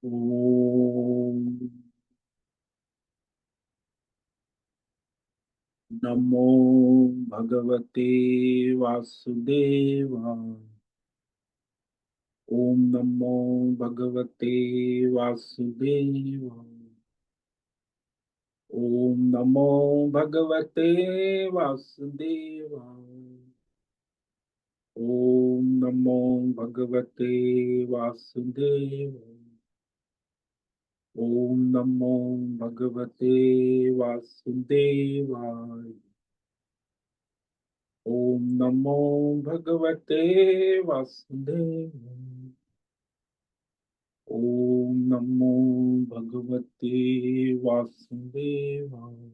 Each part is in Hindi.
ओम नमो भगवते वासुदेवाय। ओम नमो भगवते वासुदेवाय। ओम नमो भगवते वासुदेवाय। ओम नमो भगवते वासुदेवाय। ओम नमो भगवते वासुदेवाय। ओम नमो भगवते वासुदेवाय। ओम नमो भगवते वासुदेवाय।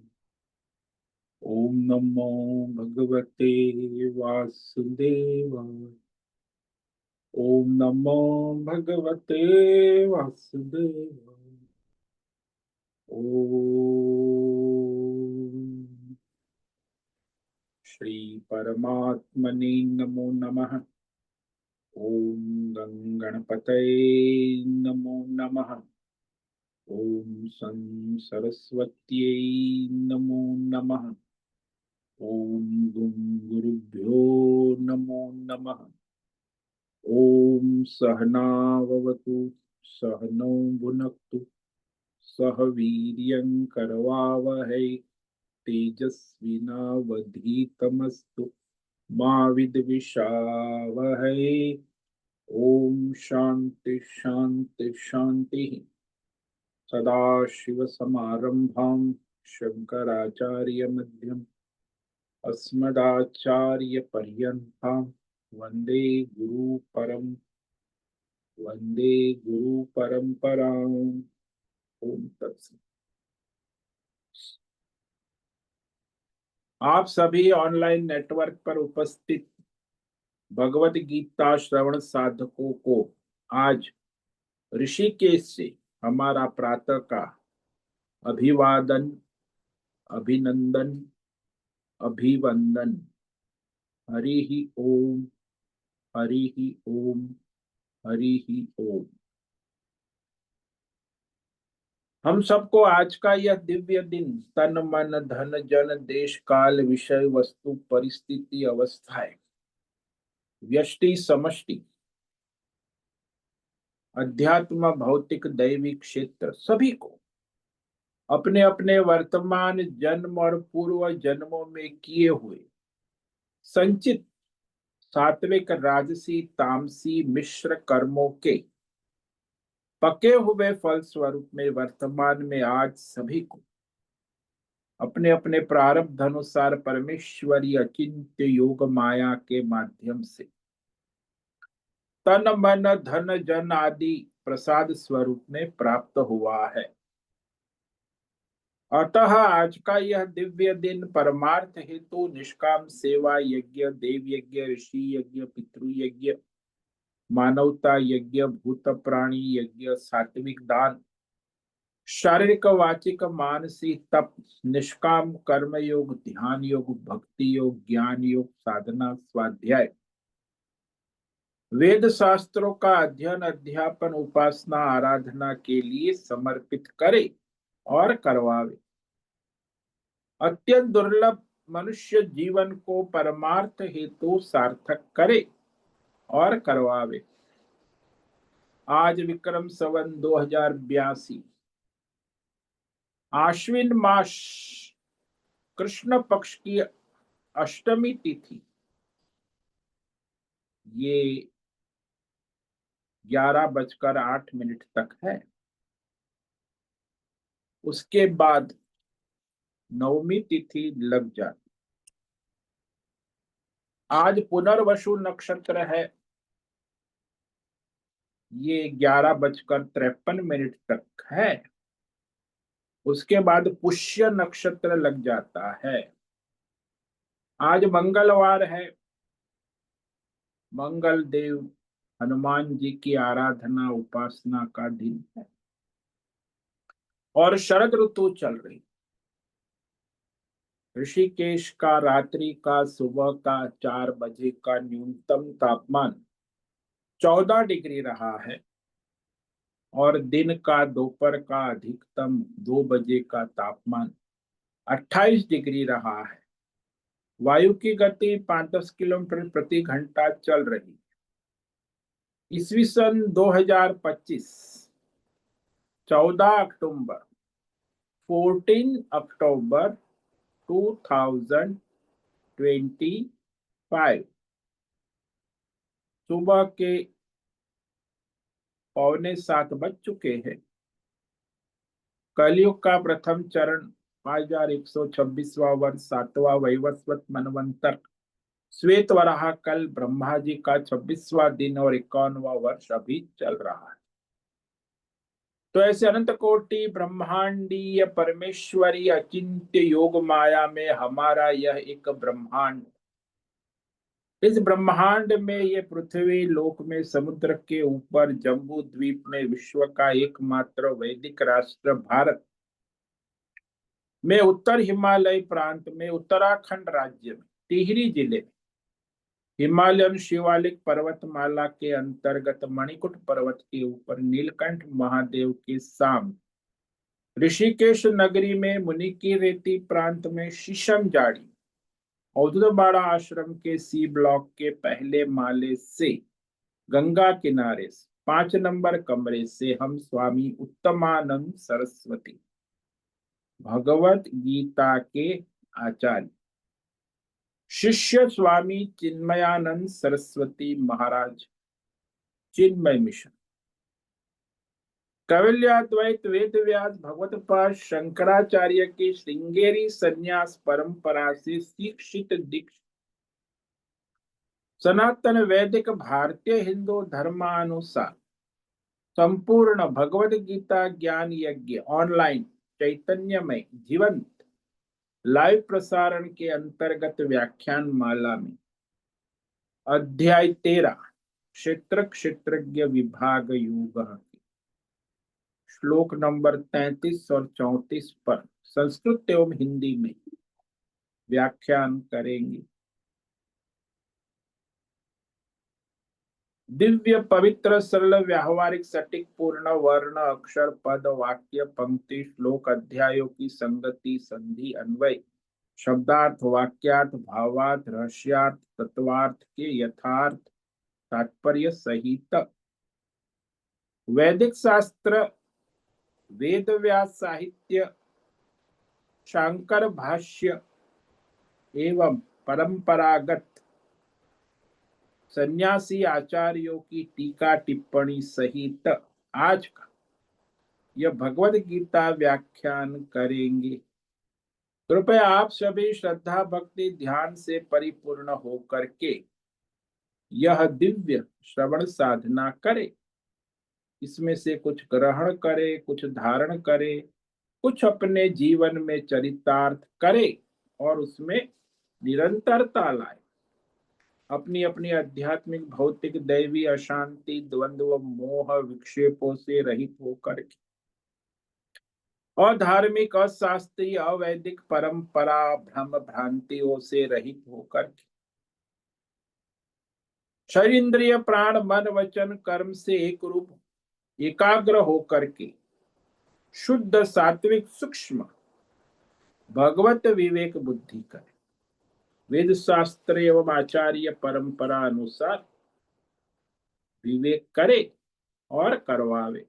ओम नमो भगवते वासुदेवाय। ओम नमो भगवते वासुदेवाय। ओम श्री परमात्मने नमो नमः। ओम गणपतये नमो नमः। ओम सं सरस्वत्यै नमो नमः। ओम गुं गुरुभ्यो नमो नमः। ओम सहनाववतु सहनौ भुनक्तु सह वीर्यं करवावहै तेजस्विनावधीतमस्तु मा विद्विषावहै। ओम शांति शांति शांति। सदाशिवसमारंभां शंकराचार्यमध्यम् अस्मदाचार्यपर्यन्तां वन्दे वन्दे गुरुपरम्पराम्। ओम तत्सत। आप सभी ऑनलाइन नेटवर्क पर उपस्थित भगवत गीता श्रवण साधकों को आज ऋषिकेश से हमारा प्रातः का अभिवादन, अभिनंदन, अभिवंदन। हरि ही ओम, हरि ही ओम, हरि ही ओम। हम सबको आज का यह दिव्य दिन तन मन धन जन देश काल विषय वस्तु परिस्थिति अवस्थाएं व्यष्टि समष्टि अध्यात्म भौतिक दैविक क्षेत्र सभी को अपने अपने वर्तमान जन्म और पूर्व जन्मों में किए हुए संचित सात्विक राजसी तामसी मिश्र कर्मों के पके हुए फल स्वरूप में वर्तमान में आज सभी को अपने अपने प्रारब्ध अनुसार परमेश्वरी अचिंत्य योग माया के माध्यम से तन मन धन जन आदि प्रसाद स्वरूप में प्राप्त हुआ है। अतः आज का यह दिव्य दिन परमार्थ हेतु निष्काम सेवा यज्ञ देव यज्ञ ऋषि यज्ञ पितृ यज्ञ मानवता यज्ञ भूत प्राणी यज्ञ सात्विक दान शारीरिक वाचिक मानसिक तप निष्काम कर्म योग ध्यान योग भक्ति योग ज्ञान योग साधना स्वाध्याय वेद शास्त्रों का अध्ययन अध्यापन उपासना आराधना के लिए समर्पित करे और करवावे। अत्यंत दुर्लभ मनुष्य जीवन को परमार्थ हेतु सार्थक करे और करवावे। आज विक्रम संवत 2082 आश्विन मास कृष्ण पक्ष की अष्टमी तिथि ये 11:08 तक है। उसके बाद नवमी तिथि लग जाती। आज पुनर्वसु नक्षत्र है, ये 11:53 तक है। उसके बाद पुष्य नक्षत्र लग जाता है। आज मंगलवार है। मंगल देव हनुमान जी की आराधना उपासना का दिन है और शरद ऋतु चल रही। ऋषिकेश का रात्रि का सुबह का 4 बजे का न्यूनतम तापमान 14 डिग्री रहा है और दिन का दोपहर का अधिकतम 2 बजे का तापमान 28 डिग्री रहा है। वायु की गति 5-10 किलोमीटर प्रति घंटा चल रही। ईस्वी सन 2025, 14 अक्टूबर, 14 अक्टूबर 2025, सुबह के 6:45 बज चुके हैं। कलयुग का प्रथम चरण 5126वां वर्ष, 7वां वैवस्वत मनवंतर, श्वेत वराह कल ब्रह्मा जी का 26वां दिन और 51वां वर्ष अभी चल रहा है। तो ऐसे अनंत कोटि ब्रह्मांडीय परमेश्वरी अचिंत्य योग माया में हमारा यह एक ब्रह्मांड, इस ब्रह्मांड में ये पृथ्वी लोक में समुद्र के ऊपर जम्बू द्वीप में विश्व का एकमात्र वैदिक राष्ट्र भारत में उत्तर हिमालय प्रांत में उत्तराखंड राज्य में टिहरी जिले में हिमालयन शिवालिक पर्वतमाला के अंतर्गत मणिकुट पर्वत के ऊपर नीलकंठ महादेव के सामने ऋषिकेश नगरी में मुनि की रेती प्रांत में शीशम जाड़ी औदुदबाड़ा आश्रम के सी ब्लॉक के पहले माले से गंगा किनारे 5 नंबर कमरे से हम स्वामी उत्तमानंद सरस्वती भगवत गीता के आचार्य शिष्य स्वामी चिन्मयानंद सरस्वती महाराज चिन्मय मिशन कैवल्याद्वैत वेद व्यास भगवत पाद शंकराचार्य की श्रृंगेरी संन्यास परंपरा से शिक्षित दीक्षित सनातन वैदिक भारतीय हिंदू धर्मानुसार संपूर्ण भगवद गीता ज्ञान यज्ञ ऑनलाइन चैतन्यमय जीवंत लाइव प्रसारण के अंतर्गत व्याख्यान माला में अध्याय 13 क्षेत्र क्षेत्रज्ञ विभाग योग श्लोक नंबर 33 और 34 पर संस्कृत एवं हिंदी में व्याख्यान करेंगे। दिव्य पवित्र सरल व्यावहारिक सटीक पूर्ण वर्ण अक्षर पद वाक्य पंक्ति श्लोक अध्यायों की संगति संधि अन्वय शब्दार्थ वाक्यार्थ भावार्थ रहस्यार्थ तत्वार्थ के यथार्थ तात्पर्य सहित वैदिक शास्त्र वेद व्यास साहित्य शांकर भाष्य एवं परंपरागत सन्यासी आचार्यों की टीका टिप्पणी सहित आज का यह भगवद गीता व्याख्यान करेंगे। कृपया आप सभी श्रद्धा भक्ति ध्यान से परिपूर्ण होकर के यह दिव्य श्रवण साधना करें। इसमें से कुछ ग्रहण करे, कुछ धारण करे, कुछ अपने जीवन में चरितार्थ करे और उसमें निरंतरता लाए। अपनी अपनी आध्यात्मिक भौतिक दैवी अशांति द्वंद्व मोह विक्षेपों से रहित होकर के और धार्मिक अशास्त्रीय अवैदिक परंपरा भ्रम भ्रांतियों से रहित होकर के शरीर इंद्रिय प्राण मन वचन कर्म से एक रूप एकाग्र होकर के शुद्ध सात्विक सूक्ष्म भगवत विवेक बुद्धि करे, वेद शास्त्र एवं आचार्य परंपरा अनुसार विवेक करे और करवावे।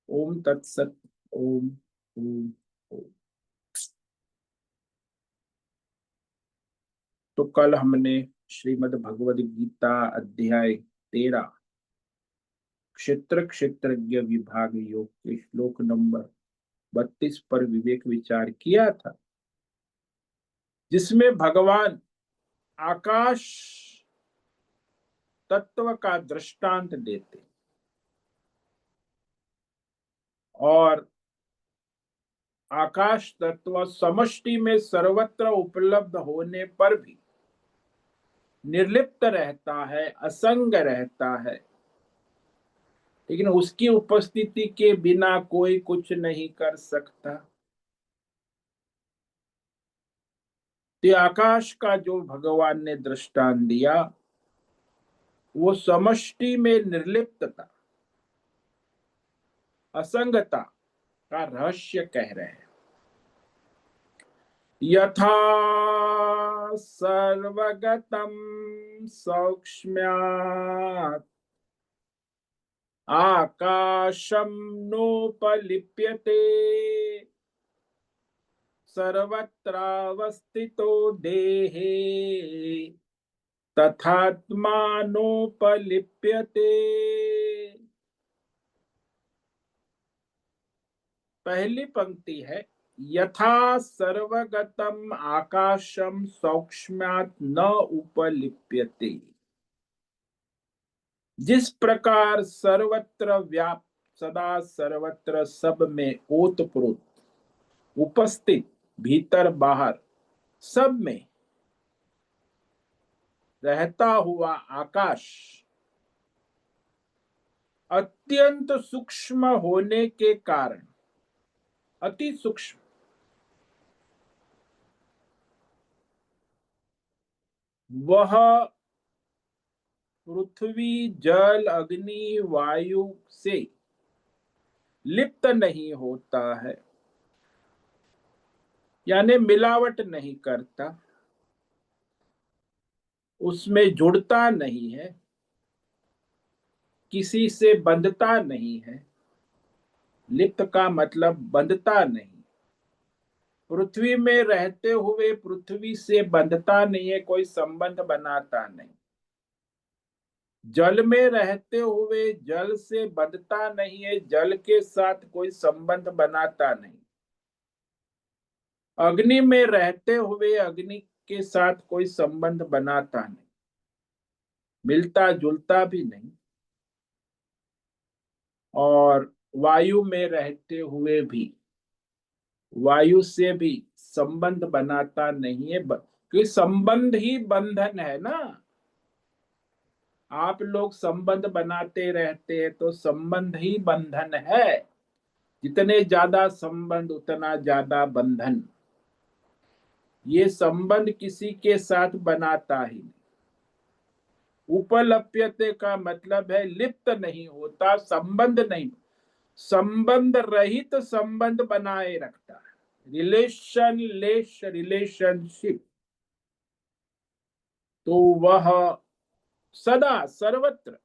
ओम तत्सत। ओम ओम ओम। तो कल हमने श्रीमद् भगवद गीता अध्याय 13 क्षेत्र क्षेत्रज्ञ विभाग योग के श्लोक नंबर 32 पर विवेक विचार किया था, जिसमें भगवान आकाश तत्व का दृष्टांत देते और आकाश तत्व समष्टि में सर्वत्र उपलब्ध होने पर भी निर्लिप्त रहता है, असंग रहता है, लेकिन उसकी उपस्थिति के बिना कोई कुछ नहीं कर सकता। तो आकाश का जो भगवान ने दृष्टांत दिया वो समष्टि में निर्लिप्तता असंगता का रहस्य कह रहे हैं। यथा सर्वगतम सौक्ष्म्यात् आकाशम नोपलिप्यते सर्वत्रावस्थितो देहे तथात्मानोपलिप्यते। पहली पंक्ति है, यथा सर्वगतम आकाशम सौक्ष्म्यात् न उपलिप्यते। जिस प्रकार सर्वत्र व्याप्त, सदा सर्वत्र सब में ओतप्रोत, उपस्थित, भीतर बाहर सब में रहता हुआ आकाश अत्यंत सूक्ष्म होने के कारण, अति सूक्ष्म, वह पृथ्वी, जल, अग्नि, वायु से लिप्त नहीं होता है, यानी मिलावट नहीं करता, उसमें जुड़ता नहीं है, किसी से बंधता नहीं है। लिप्त का मतलब बंधता नहीं। पृथ्वी में रहते हुए पृथ्वी से बंधता नहीं है, कोई संबंध बनाता नहीं। जल में रहते हुए जल से बंधता नहीं है, जल के साथ कोई संबंध बनाता नहीं। अग्नि में रहते हुए अग्नि के साथ कोई संबंध बनाता नहीं, मिलता जुलता भी नहीं। और वायु में रहते हुए भी वायु से भी संबंध बनाता नहीं है, क्योंकि संबंध ही बंधन है ना। आप लोग संबंध बनाते रहते हैं तो संबंध ही बंधन है। जितने ज्यादा संबंध उतना ज्यादा बंधन। ये संबंध किसी के साथ बनाता ही नहीं। उपलप्यते का मतलब है लिप्त नहीं होता, संबंध नहीं, संबंध रहित संबंध बनाए रखता है। रिलेशनशिप। तो वह सदा सर्वत्र,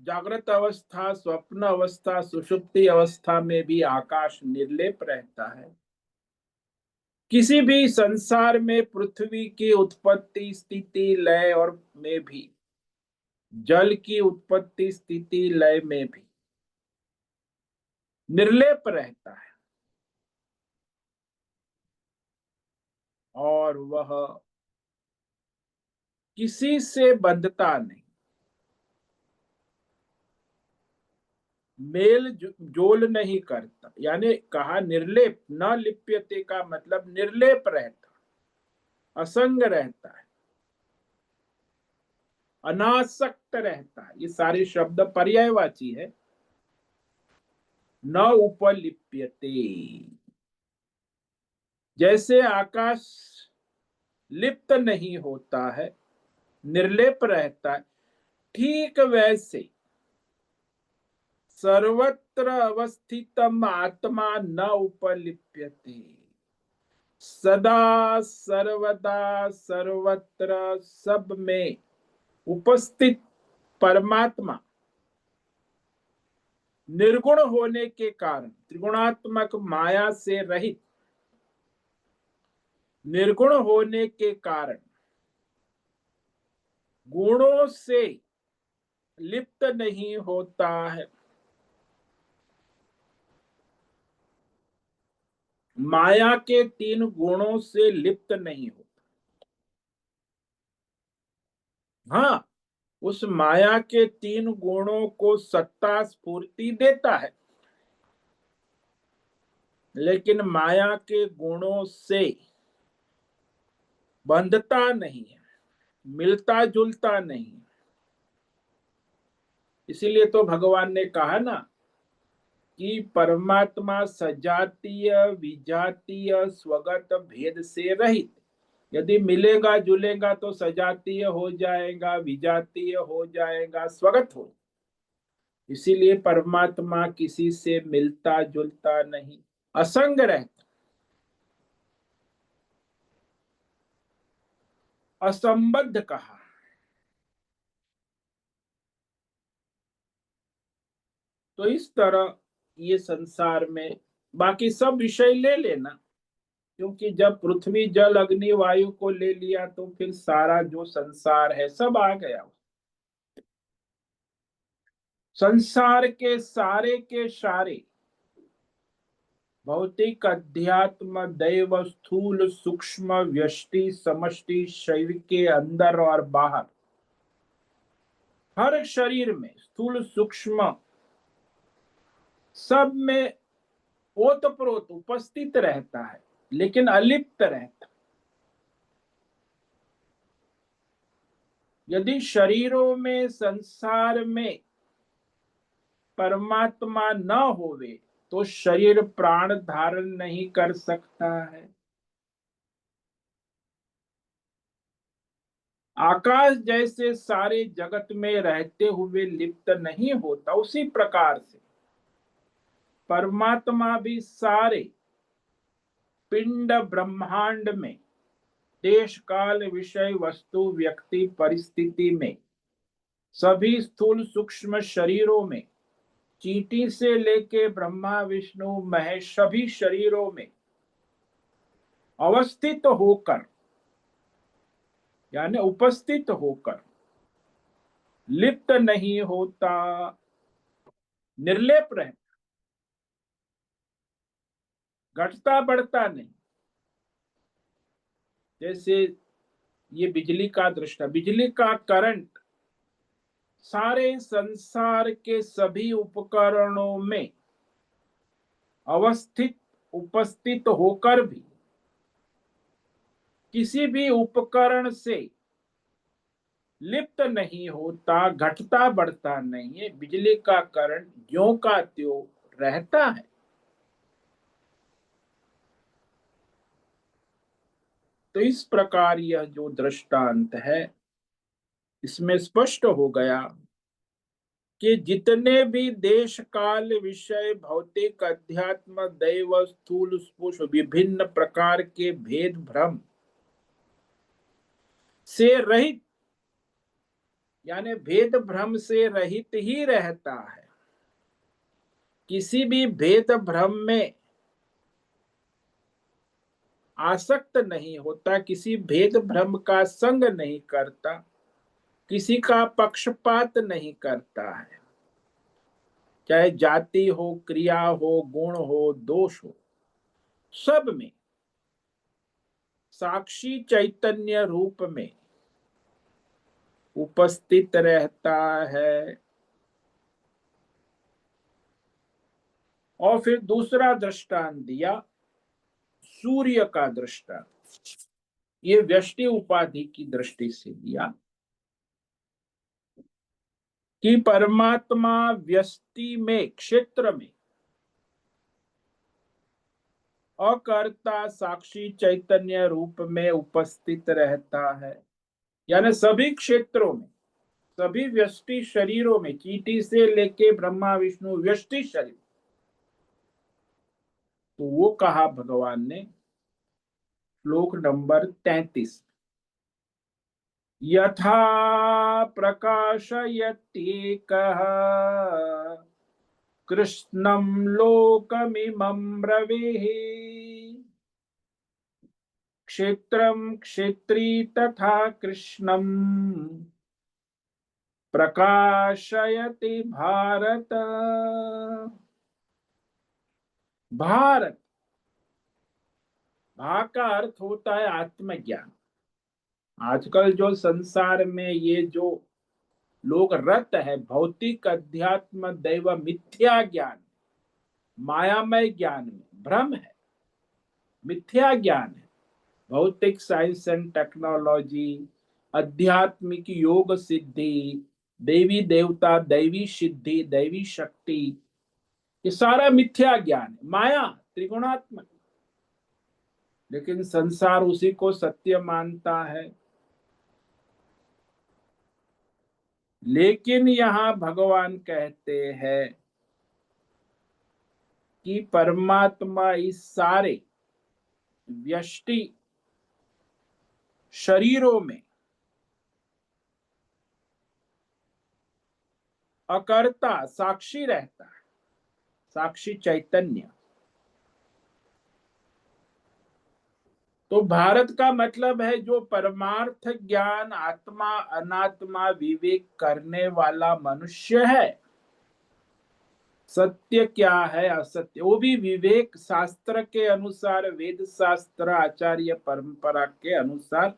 जागृत अवस्था, स्वप्न अवस्था, सुषुप्ति अवस्था में भी आकाश निर्लेप रहता है। किसी भी संसार में पृथ्वी की उत्पत्ति, स्थिति, लय और में भी, जल की उत्पत्ति, स्थिति, लय में भी निर्लेप रहता है। और वह किसी से बंधता नहीं, मेल जोल नहीं करता। यानी कहा निर्लेप, न लिप्यते का मतलब निर्लेप रहता, असंग रहता है, अनासक्त रहता है। ये सारे शब्द पर्यायवाची है। न उपलिप्यते, जैसे आकाश लिप्त नहीं होता है, निर्लेप रहता है, ठीक वैसे सर्वत्र अवस्थितम आत्मा न उपलिप्यते। सदा सर्वदा सर्वत्र सब में उपस्थित परमात्मा निर्गुण होने के कारण, त्रिगुणात्मक माया से रहित निर्गुण होने के कारण, गुणों से लिप्त नहीं होता है, माया के तीन गुणों से लिप्त नहीं होता। हाँ, उस माया के तीन गुणों को सत्ता स्फूर्ति देता है, लेकिन माया के गुणों से बंधता नहीं है, मिलता जुलता नहीं। इसीलिए तो भगवान ने कहा ना कि परमात्मा सजातीय विजातीय स्वगत भेद से रहित। यदि मिलेगा जुलेगा तो सजातीय हो जाएगा, विजातीय हो जाएगा, स्वगत हो। इसीलिए परमात्मा किसी से मिलता जुलता नहीं, असंग रहता, असंबद्ध कहा। तो इस तरह ये संसार में बाकी सब विषय ले लेना, क्योंकि जब पृथ्वी जल अग्नि वायु को ले लिया तो फिर सारा जो संसार है सब आ गया। संसार के सारे भौतिक अध्यात्म दैव स्थूल सूक्ष्म व्यष्टि समष्टि शरीर के अंदर और बाहर, हर शरीर में स्थूल सूक्ष्म सब में ओतप्रोत उपस्थित रहता है, लेकिन अलिप्त रहता। यदि शरीरों में संसार में परमात्मा न होवे तो शरीर प्राण धारण नहीं कर सकता है। आकाश जैसे सारे जगत में रहते हुए लिप्त नहीं होता, उसी प्रकार से परमात्मा भी सारे पिंड ब्रह्मांड में देश काल विषय वस्तु व्यक्ति परिस्थिति में सभी स्थूल सूक्ष्म शरीरों में, चींटी से लेके ब्रह्मा विष्णु महेश सभी शरीरों में अवस्थित होकर यानी उपस्थित होकर लिप्त नहीं होता, निर्लेप रहता, घटता बढ़ता नहीं। जैसे ये बिजली का दृष्टा, बिजली का करंट सारे संसार के सभी उपकरणों में अवस्थित उपस्थित होकर भी किसी भी उपकरण से लिप्त नहीं होता, घटता बढ़ता नहीं है। बिजली का करंट ज्यों का त्यों रहता है। तो इस प्रकार यह जो दृष्टांत है इसमें स्पष्ट हो गया कि जितने भी देश काल विषय भौतिक अध्यात्म दैव स्थूल स्पुष विभिन्न प्रकार के भेद भ्रम से रहित यानी भेद भ्रम से रहित ही रहता है, किसी भी भेद भ्रम में आसक्त नहीं होता, किसी भेद भ्रम का संग नहीं करता, किसी का पक्षपात नहीं करता है। चाहे जाति हो, क्रिया हो, गुण हो, दोष हो, सब में साक्षी चैतन्य रूप में उपस्थित रहता है। और फिर दूसरा दृष्टांत दिया सूर्य का दृष्टांत, ये व्यष्टि उपाधि की दृष्टि से दिया कि परमात्मा व्यष्टि में क्षेत्र में अकर्ता साक्षी चैतन्य रूप में उपस्थित रहता है। यानी सभी क्षेत्रों में, सभी व्यष्टि शरीरों में, चींटी से लेके ब्रह्मा विष्णु व्यष्टि शरीर, तो वो कहा भगवान ने श्लोक नंबर 33, यथा प्रकाशयत्येकः कृष्णं लोकमिमं रविः क्षेत्रं क्षेत्री तथा कृष्णं प्रकाशयति भारत। भारत, भा का अर्थ होता है आत्मज्ञान। आजकल जो संसार में ये जो लोग रत है भौतिक अध्यात्म दैव मिथ्या ज्ञान, मायामय ज्ञान में भ्रम है, मिथ्या ज्ञान है। भौतिक साइंस एंड टेक्नोलॉजी, आध्यात्मिक योग सिद्धि, देवी देवता दैवी सिद्धि दैवी शक्ति, ये सारा मिथ्या ज्ञान है, माया त्रिगुणात्मक। लेकिन संसार उसी को सत्य मानता है। लेकिन यहाँ भगवान कहते हैं कि परमात्मा इस सारे व्यष्टि शरीरों में अकर्ता साक्षी रहता है, साक्षी चैतन्य। तो भारत का मतलब है जो परमार्थ ज्ञान आत्मा अनात्मा विवेक करने वाला मनुष्य है। सत्य क्या है असत्य वो भी विवेक शास्त्र के अनुसार, वेद शास्त्र आचार्य परंपरा के अनुसार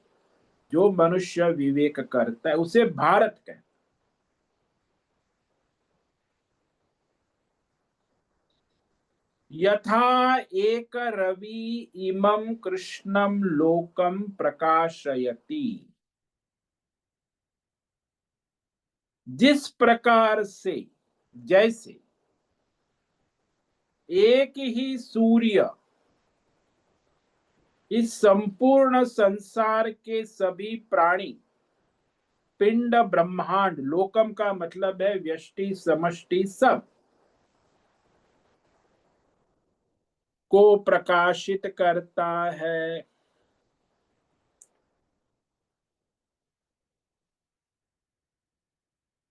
जो मनुष्य विवेक करता है उसे भारत कहते हैं। यथा एक रवि इमं कृष्णम लोकम प्रकाशयति, जिस प्रकार से, जैसे एक ही सूर्य इस संपूर्ण संसार के सभी प्राणी पिंड ब्रह्मांड, लोकम का मतलब है व्यष्टि समष्टि सब को प्रकाशित करता है,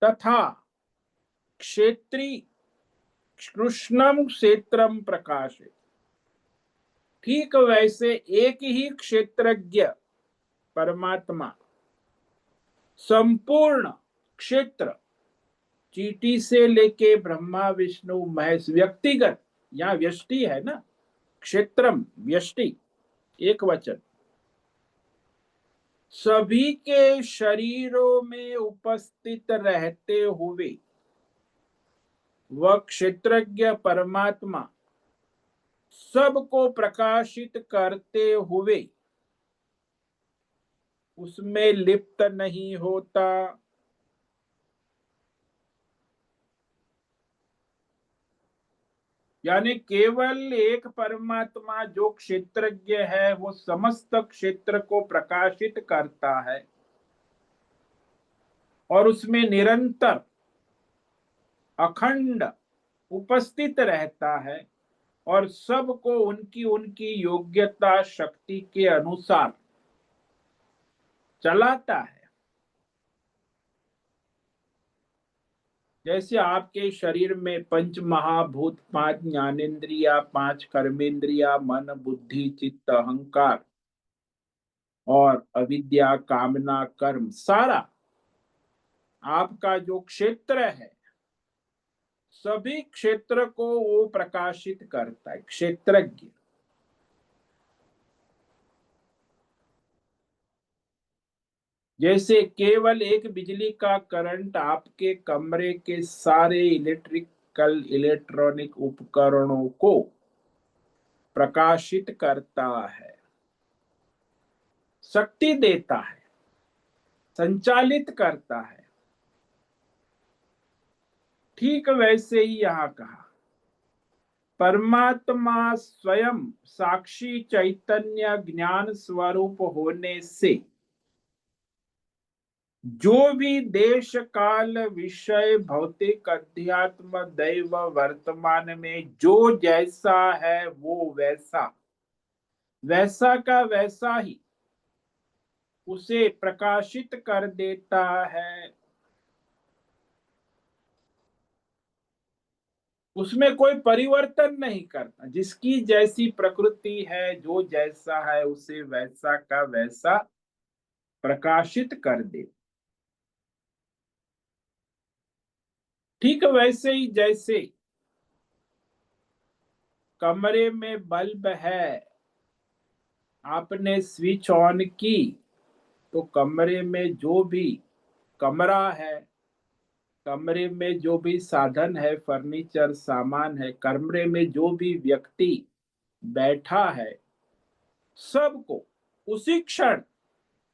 तथा क्षेत्री कृष्णम क्षेत्रम प्रकाशित, ठीक वैसे एक ही क्षेत्रज्ञ परमात्मा संपूर्ण क्षेत्र, चीटी से लेके ब्रह्मा विष्णु महेश, व्यक्तिगत यहाँ व्यष्टि है ना, क्षेत्रम व्यष्टि एक वचन, सभी के शरीरों में उपस्थित रहते हुए वह क्षेत्रज्ञ परमात्मा सबको प्रकाशित करते हुए उसमें लिप्त नहीं होता। यानी केवल एक परमात्मा जो क्षेत्रज्ञ है वो समस्त क्षेत्र को प्रकाशित करता है और उसमें निरंतर अखंड उपस्थित रहता है और सबको उनकी उनकी योग्यता शक्ति के अनुसार चलाता है। जैसे आपके शरीर में पंच महाभूत, पांच ज्ञानेन्द्रिया, पांच कर्मेंद्रिया, मन बुद्धि चित्त अहंकार और अविद्या कामना कर्म, सारा आपका जो क्षेत्र है सभी क्षेत्र को वो प्रकाशित करता है क्षेत्रज्ञ। जैसे केवल एक बिजली का करंट आपके कमरे के सारे इलेक्ट्रिकल इलेक्ट्रॉनिक उपकरणों को प्रकाशित करता है, शक्ति देता है, संचालित करता है, ठीक वैसे ही यहां कहा परमात्मा स्वयं साक्षी चैतन्य ज्ञान स्वरूप होने से जो भी देश काल विषय भौतिक अध्यात्म दैव वर्तमान में जो जैसा है वो वैसा वैसा का वैसा ही उसे प्रकाशित कर देता है। उसमें कोई परिवर्तन नहीं करता, जिसकी जैसी प्रकृति है जो जैसा है उसे वैसा का वैसा प्रकाशित कर दे। ठीक वैसे ही जैसे कमरे में बल्ब है, आपने स्विच ऑन की तो कमरे में जो भी कमरा है, कमरे में जो भी साधन है, फर्नीचर सामान है, कमरे में जो भी व्यक्ति बैठा है, सबको उसी क्षण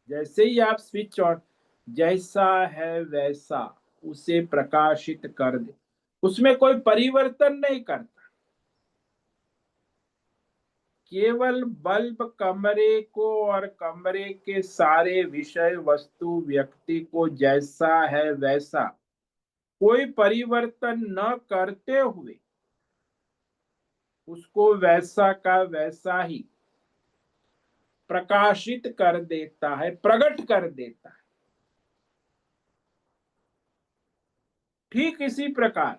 जैसे ही आप स्विच ऑन, जैसा है वैसा उसे प्रकाशित कर दे, उसमें कोई परिवर्तन नहीं करता। केवल बल्ब कमरे को और कमरे के सारे विषय वस्तु व्यक्ति को जैसा है वैसा कोई परिवर्तन न करते हुए उसको वैसा का वैसा ही प्रकाशित कर देता है, प्रकट कर देता है। ठीक इसी प्रकार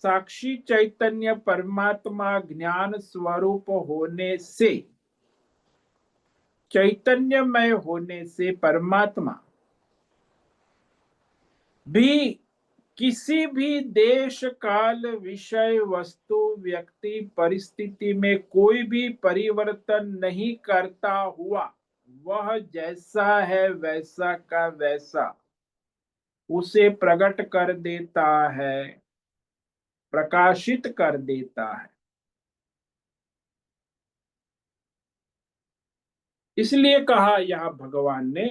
साक्षी चैतन्य परमात्मा ज्ञान स्वरूप होने से, चैतन्यमय होने से परमात्मा भी किसी भी देश काल विषय वस्तु व्यक्ति परिस्थिति में कोई भी परिवर्तन नहीं करता हुआ वह जैसा है वैसा का वैसा उसे प्रकट कर देता है, प्रकाशित कर देता है। इसलिए कहा यहां भगवान ने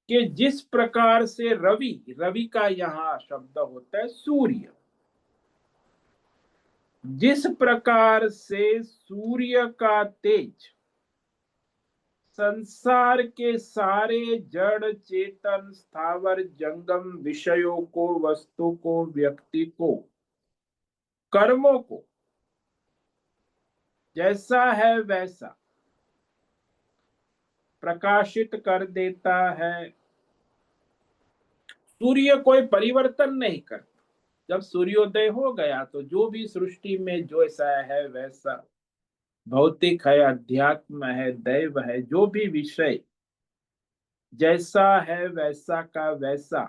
कि जिस प्रकार से रवि, रवि का यहां शब्द होता है सूर्य, जिस प्रकार से सूर्य का तेज संसार के सारे जड़ चेतन स्थावर जंगम विषयों को वस्तु को व्यक्ति को कर्मों को जैसा है वैसा प्रकाशित कर देता है। सूर्य कोई परिवर्तन नहीं करता। जब सूर्योदय हो गया तो जो भी सृष्टि में जो ऐसा है वैसा भौतिक है, अध्यात्म है, दैव है, जो भी विषय जैसा है वैसा का वैसा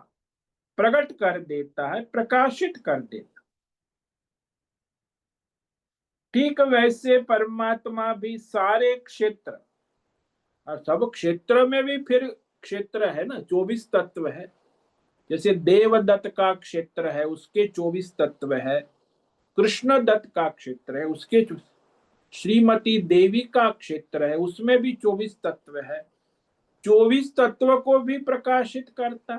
प्रकट कर देता है, प्रकाशित कर देता। ठीक वैसे परमात्मा भी सारे क्षेत्र, और सब क्षेत्र में भी फिर क्षेत्र है ना, 24 तत्व है। जैसे देवदत्त का क्षेत्र है उसके 24 तत्व है, कृष्ण दत्त का क्षेत्र है उसके, श्रीमती देवी का क्षेत्र है उसमें भी 24 तत्व है। 24 तत्व को भी प्रकाशित करता।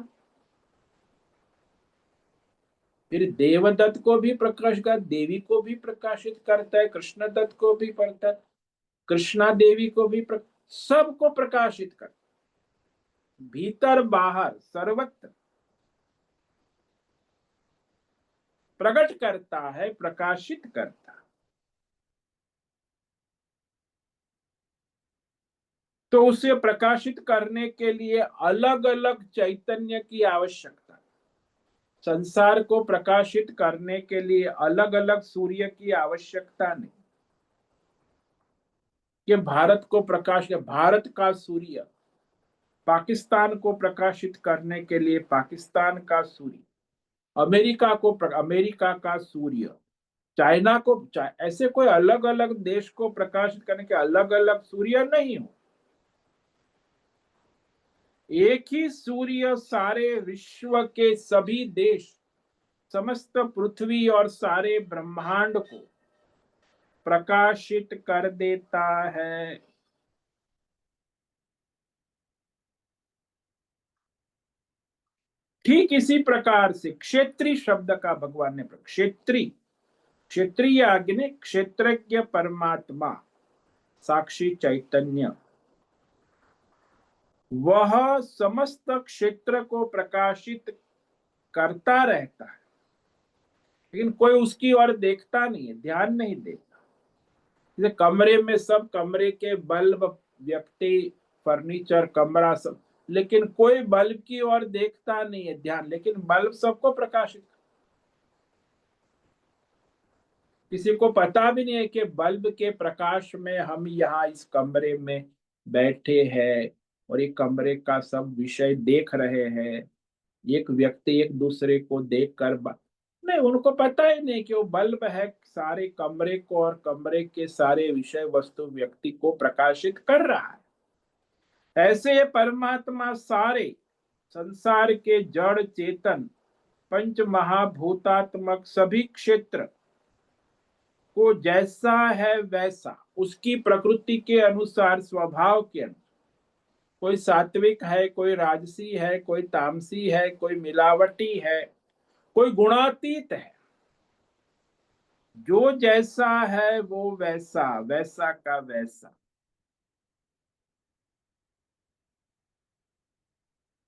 फिर देवदत्त को भी प्रकाश कर, देवी को भी प्रकाशित करता है, कृष्ण दत्त को भी पढ़ता है, कृष्णा देवी को भी सबको प्रकाशित करता, भीतर बाहर सर्वत्र प्रकट करता है, प्रकाशित करता। तो उसे प्रकाशित करने के लिए अलग अलग चैतन्य की आवश्यकता। संसार को प्रकाशित करने के लिए अलग अलग सूर्य की आवश्यकता नहीं कि भारत को प्रकाश, भारत का सूर्य पाकिस्तान को प्रकाशित करने के लिए पाकिस्तान का सूर्य, अमेरिका को अमेरिका का सूर्य, चाइना को ऐसे कोई अलग अलग देश को प्रकाशित करने के अलग अलग सूर्य नहीं हो। एक ही सूर्य सारे विश्व के सभी देश, समस्त पृथ्वी और सारे ब्रह्मांड को प्रकाशित कर देता है। ठीक इसी प्रकार से क्षेत्री शब्द का भगवान ने क्षेत्री, क्षेत्रीय अग्नि, क्षेत्रज्ञ परमात्मा साक्षी चैतन्य, वह समस्त क्षेत्र को प्रकाशित करता रहता है, लेकिन कोई उसकी ओर देखता नहीं है, ध्यान नहीं देता। जैसे कमरे में सब कमरे के बल्ब, व्यक्ति, फर्नीचर, कमरा सब, लेकिन कोई बल्ब की ओर देखता नहीं है, ध्यान, लेकिन बल्ब सबको प्रकाशित। किसी को पता भी नहीं है कि बल्ब के प्रकाश में हम यहाँ इस कमरे में बैठे हैं और एक कमरे का सब विषय देख रहे हैं। एक व्यक्ति एक दूसरे को देख कर नहीं, उनको पता ही नहीं कि वो बल्ब है सारे कमरे को और कमरे के सारे विषय वस्तु व्यक्ति को प्रकाशित कर रहा है। ऐसे ये परमात्मा सारे संसार के जड़ चेतन पंच महाभूतात्मक सभी क्षेत्र को जैसा है वैसा उसकी प्रकृति के अनुसार, स्वभाव के अनुसार, कोई सात्विक है, कोई राजसी है, कोई तामसी है, कोई मिलावटी है, कोई गुणातीत है, जो जैसा है वो वैसा, वैसा का वैसा,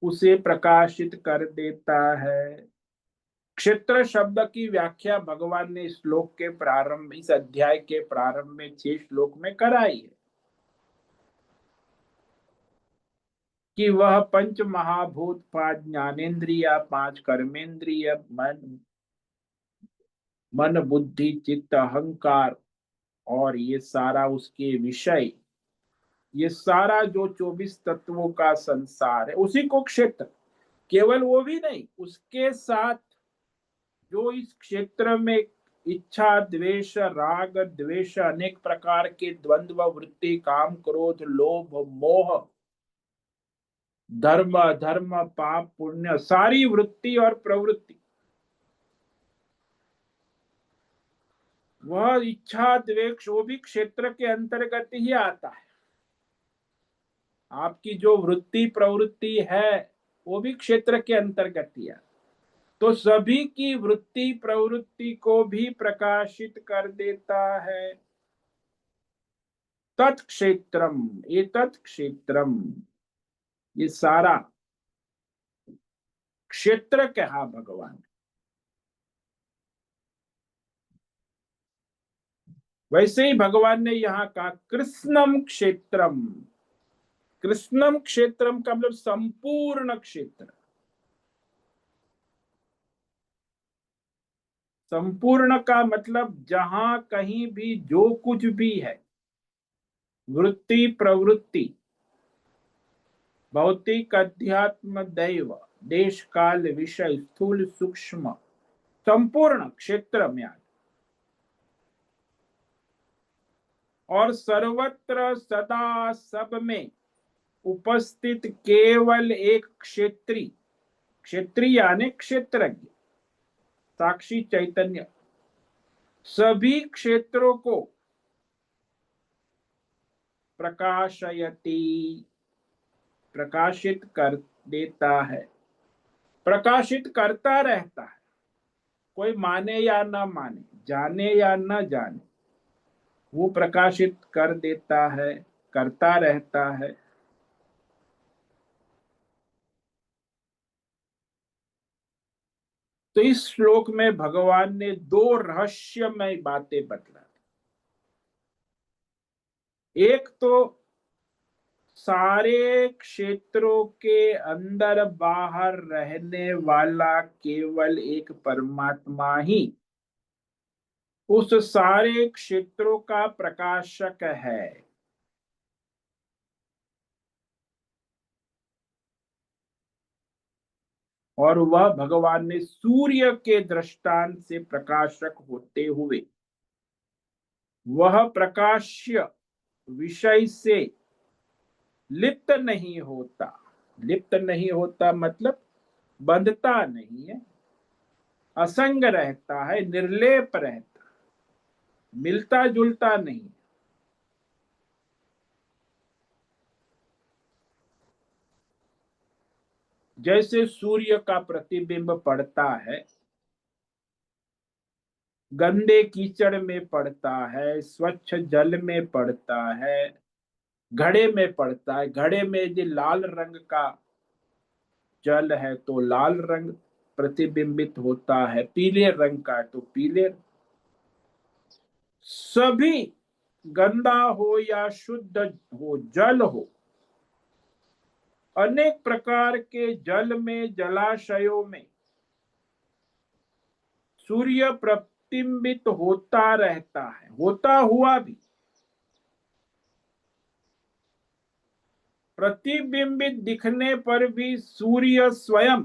उसे प्रकाशित कर देता है। क्षेत्र शब्द की व्याख्या भगवान ने श्लोक के प्रारंभ, इस अध्याय के प्रारंभ में 6 श्लोक में कराई है कि वह पंच महाभूत, 5 ज्ञानेन्द्रिय, 5 कर्मेंद्रिय, मन बुद्धि चित्त अहंकार, और ये सारा उसके विषय, ये सारा जो 24 तत्वों का संसार है, उसी को क्षेत्र। केवल वो भी नहीं, उसके साथ जो इस क्षेत्र में इच्छा द्वेष राग द्वेष, अनेक प्रकार के द्वंद्व वृत्ति, काम क्रोध लोभ मोह, धर्म अधर्म पाप पुण्य, सारी वृत्ति और प्रवृत्ति, वह इच्छा द्वेष वो भी क्षेत्र के अंतर्गत ही आता है। आपकी जो वृत्ति प्रवृत्ति है वो भी क्षेत्र के अंतर्गत ही आता। तो सभी की वृत्ति प्रवृत्ति को भी प्रकाशित कर देता है। तत्क्षेत्रम, एतत् क्षेत्रम, ये सारा क्षेत्र कहा भगवान। वैसे ही भगवान ने यहां कहा कृष्णम क्षेत्रम। कृष्णम क्षेत्रम का मतलब संपूर्ण क्षेत्र। संपूर्ण का मतलब जहां कहीं भी जो कुछ भी है, वृत्ति प्रवृत्ति, भौतिक अध्यात्म दैव, देश काल विषय, स्थूल सूक्ष्म, संपूर्ण क्षेत्र में आ। और सर्वत्र सदा सब में उपस्थित केवल एक क्षेत्री, क्षेत्री यानी क्षेत्रज्ञ, साक्षी चैतन्य, सभी क्षेत्रों को प्रकाशयति, प्रकाशित कर देता है, प्रकाशित करता रहता है। कोई माने या न माने, जाने या न जाने, वो प्रकाशित कर देता है, करता रहता है। तो इस श्लोक में भगवान ने 2 रहस्यमय बातें बतला। एक तो सारे क्षेत्रों के अंदर बाहर रहने वाला केवल एक परमात्मा ही उस सारे क्षेत्रों का प्रकाशक है। और वह भगवान ने सूर्य के दृष्टांत से प्रकाशक होते हुए वह प्रकाश्य विषय से लिप्त नहीं होता। लिप्त नहीं होता मतलब बंधता नहीं है, असंग रहता है, निर्लेप रहता, मिलता जुलता नहीं। जैसे सूर्य का प्रतिबिंब पड़ता है, गंदे कीचड़ में पड़ता है, स्वच्छ जल में पड़ता है, घड़े में पड़ता है। घड़े में यदि लाल रंग का जल है तो लाल रंग प्रतिबिंबित होता है, पीले रंग का तो पीले। सभी गंदा हो या शुद्ध हो, जल हो, अनेक प्रकार के जल में, जलाशयों में सूर्य प्रतिबिंबित होता रहता है, होता हुआ भी प्रतिबिंबित दिखने पर भी सूर्य स्वयं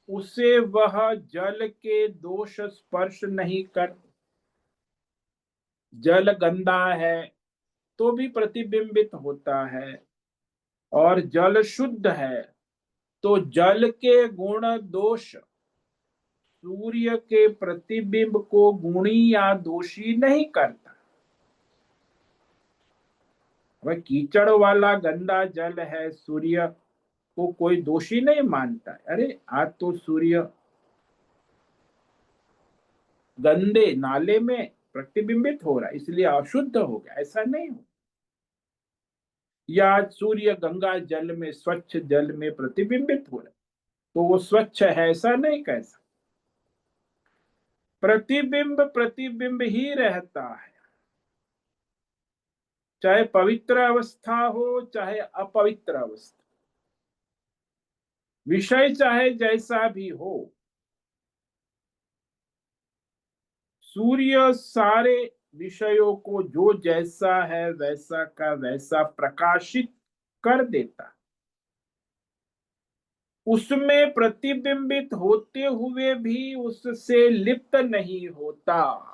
उसे वह जल के दोष स्पर्श नहीं कर। जल गंदा है तो भी प्रतिबिंबित होता है, और जल शुद्ध है तो जल के गुण दोष सूर्य के प्रतिबिंब को गुणी या दोषी नहीं करता। वह कीचड़ वाला गंदा जल है, सूर्य को कोई दोषी नहीं मानता। अरे आज तो सूर्य गंदे नाले में प्रतिबिंबित हो रहा है इसलिए अशुद्ध हो गया, ऐसा नहीं हो। या सूर्य गंगा जल में, स्वच्छ जल में प्रतिबिंबित हो रहा है तो वो स्वच्छ है, ऐसा नहीं कह सकते। प्रतिबिंब प्रतिबिंब ही रहता है, चाहे पवित्र अवस्था हो चाहे अपवित्र अवस्था, विषय चाहे जैसा भी हो। सूर्य सारे विषयों को जो जैसा है वैसा का वैसा प्रकाशित कर देता, उसमें प्रतिबिंबित होते हुए भी उससे लिप्त नहीं होता,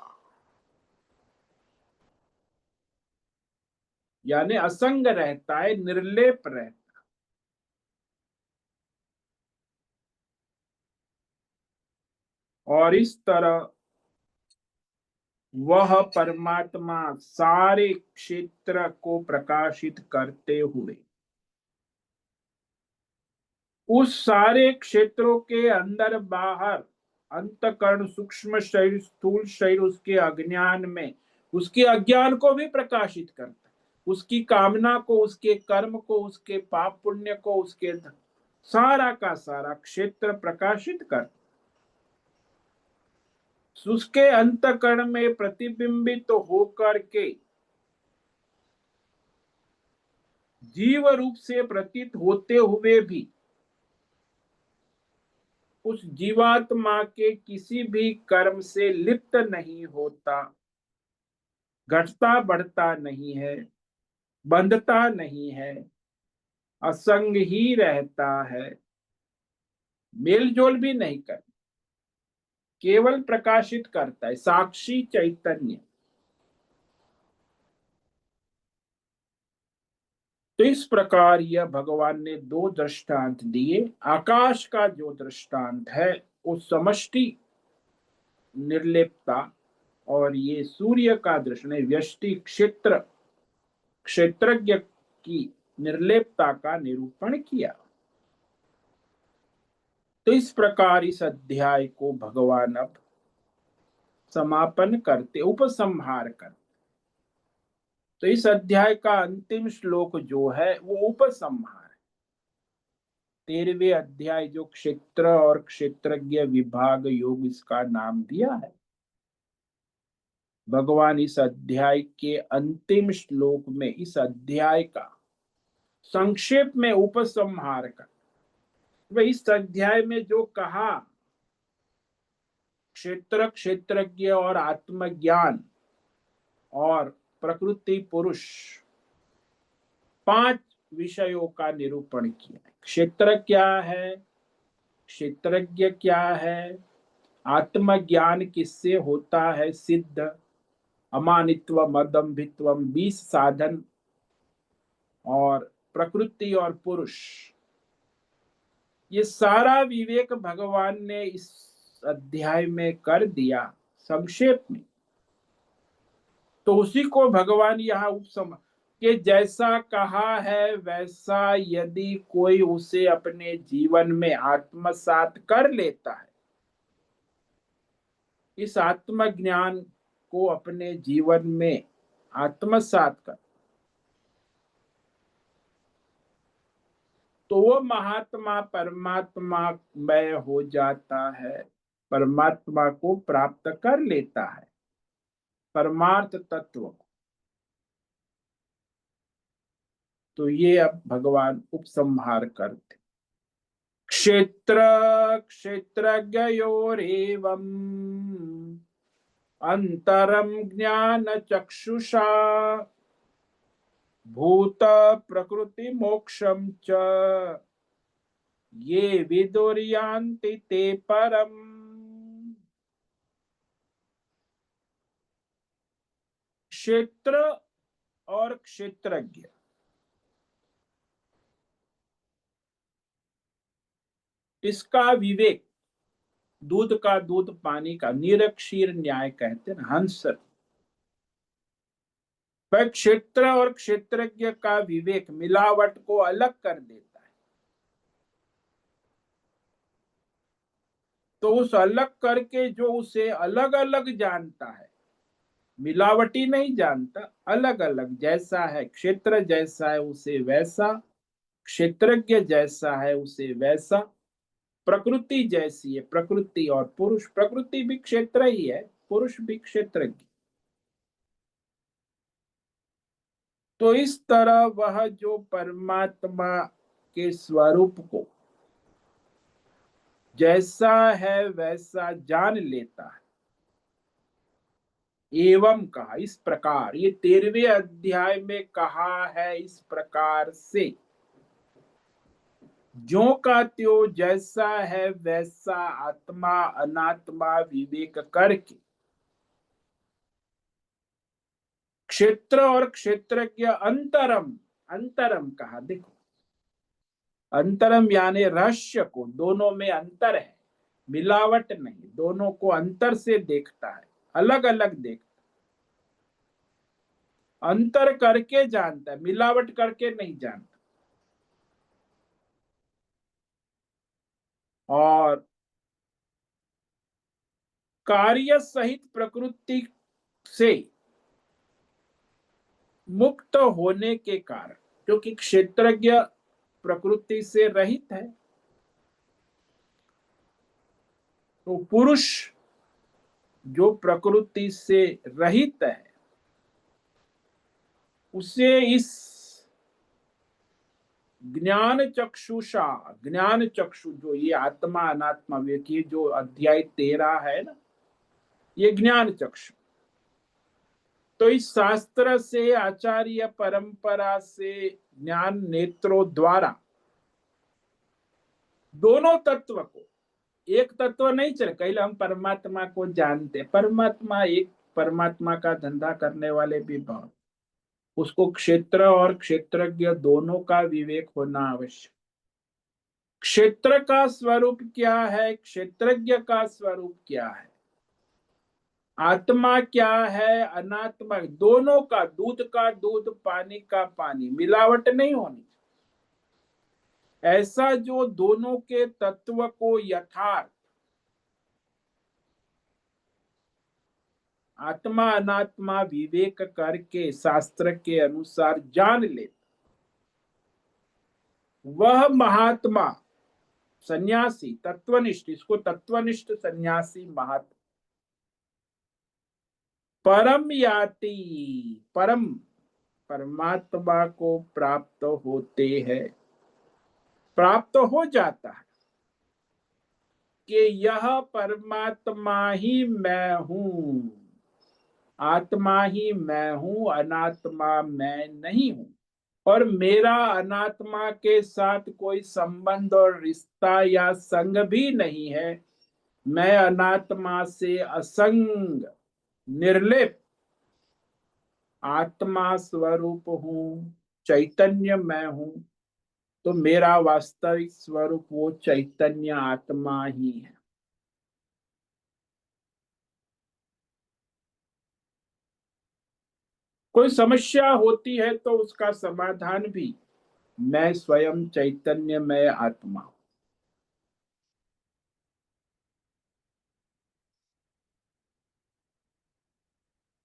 यानी असंग रहता है, निर्लेप रहता है। और इस तरह वह परमात्मा सारे क्षेत्र को प्रकाशित करते हुए उस सारे क्षेत्रों के अंदर बाहर, अंतकरण, सूक्ष्म शरीर, स्थूल शरीर, उसके अज्ञान में, उसके अज्ञान को भी प्रकाशित करता है, उसकी कामना को, उसके कर्म को, उसके पाप पुण्य को, उसके सारा का सारा क्षेत्र प्रकाशित कर उसके अंतकरण में प्रतिबिंबित तो होकर के जीव रूप से प्रतीत होते हुए भी उस जीवात्मा के किसी भी कर्म से लिप्त नहीं होता, घटता बढ़ता नहीं है, बंधता नहीं है, असंग ही रहता है, मेलजोल भी नहीं करता, केवल प्रकाशित करता है, साक्षी चैतन्य। तो इस प्रकार यह भगवान ने दो दृष्टांत दिए। आकाश का जो दृष्टांत है वो समष्टि निर्लेपता, और ये सूर्य का दृष्टांत व्यष्टि क्षेत्र क्षेत्रज्ञ की निर्लेपता का निरूपण किया। तो इस प्रकार इस अध्याय को भगवान अब समापन करते, उपसंहार करते। तो इस अध्याय का अंतिम श्लोक जो है वो उपसंहार है। 13वें अध्याय जो क्षेत्र और क्षेत्रज्ञ विभाग योग इसका नाम दिया है, भगवान इस अध्याय के अंतिम श्लोक में इस अध्याय का संक्षेप में उपसंहार कर, वह इस अध्याय में जो कहा क्षेत्र, क्षेत्रज्ञ और आत्मज्ञान और प्रकृति पुरुष, 5 विषयों का निरूपण किया। क्षेत्र क्या है, क्षेत्रज्ञ क्या है, आत्मज्ञान किससे होता है सिद्ध, अमानित्व अदम्भित्व 20 साधन, और प्रकृति और पुरुष, ये सारा विवेक भगवान ने इस अध्याय में कर दिया संक्षेप में। तो उसी को भगवान यहाँ उपसम कि जैसा कहा है वैसा यदि कोई उसे अपने जीवन में आत्मसात कर लेता है, इस आत्मज्ञान को अपने जीवन में आत्मसात कर, तो वो महात्मा परमात्मा मय हो जाता है, परमात्मा को प्राप्त कर लेता है, परमार्थ तत्व। तो ये अब भगवान उपसंहार करते। क्षेत्र क्षेत्रज्ञयोरेवम् अंतरम ज्ञान चक्षुषा भूत प्रकृति मोक्षम च ये विदुर्यान्ति ते परम। क्षेत्र और क्षेत्रज्ञ, इसका विवेक दूध का दूध पानी का, निरक्षीर न्याय कहते हैं हंस। वह क्षेत्र और क्षेत्रज्ञ का विवेक मिलावट को अलग कर देता है। तो उस अलग करके जो उसे अलग अलग जानता है, मिलावटी नहीं जानता, अलग अलग जैसा है, क्षेत्र जैसा है उसे वैसा, क्षेत्रज्ञ जैसा है उसे वैसा, प्रकृति जैसी है, प्रकृति और पुरुष, प्रकृति भी क्षेत्र ही है, पुरुष भी क्षेत्रज्ञ। तो इस तरह वह जो परमात्मा के स्वरूप को जैसा है वैसा जान लेता है। एवं कहा, इस प्रकार, ये 13वें अध्याय में कहा है इस प्रकार से, ज्यों का त्यों जैसा है वैसा आत्मा अनात्मा विवेक करके क्षेत्र और क्षेत्रज्ञ अंतरम, अंतरम कहा, देखो अंतरम यानी रहस्य को, दोनों में अंतर है, मिलावट नहीं, दोनों को अंतर से देखता है, अलग अलग देखता, अंतर करके जानता है, मिलावट करके नहीं जानता। और कार्य सहित प्रकृति से मुक्त होने के कारण, क्योंकि क्षेत्रज्ञ प्रकृति से रहित है, तो पुरुष जो प्रकृति से रहित है उसे इस ज्ञान चक्षुषा, ज्ञान चक्षु जो ये आत्मा अनात्मा विवेक, ये जो अध्याय 13 है ना, ये ज्ञान चक्षु। तो इस शास्त्र से, आचार्य परंपरा से, ज्ञान नेत्रों द्वारा दोनों तत्व को, एक तत्व नहीं चले, कहीं हम परमात्मा को जानते, परमात्मा एक, परमात्मा का धंधा करने वाले भी बहुत, उसको क्षेत्र और क्षेत्रज्ञ दोनों का विवेक होना आवश्यक। क्षेत्र का स्वरूप क्या है, क्षेत्रज्ञ का स्वरूप क्या है, आत्मा क्या है, अनात्मा, दोनों का, दूध का दूध पानी का पानी, मिलावट नहीं होनी। ऐसा जो दोनों के तत्व को यथार्थ आत्मा अनात्मा विवेक करके शास्त्र के अनुसार जान ले, वह महात्मा सन्यासी तत्वनिष्ठ, इसको तत्वनिष्ठ सन्यासी महात्मा परम याति, परम परमात्मा को प्राप्त होते हैं, प्राप्त हो जाता है कि यह परमात्मा ही मैं हूं, आत्मा ही मैं हूं, अनात्मा मैं नहीं हूं, और मेरा अनात्मा के साथ कोई संबंध और रिश्ता या संग भी नहीं है। मैं अनात्मा से असंग निर्लिप्त आत्मा स्वरूप हूं, चैतन्य मैं हूं। तो मेरा वास्तविक स्वरूप वो चैतन्य आत्मा ही है। कोई समस्या होती है तो उसका समाधान भी मैं स्वयं चैतन्य मैं आत्मा हूं।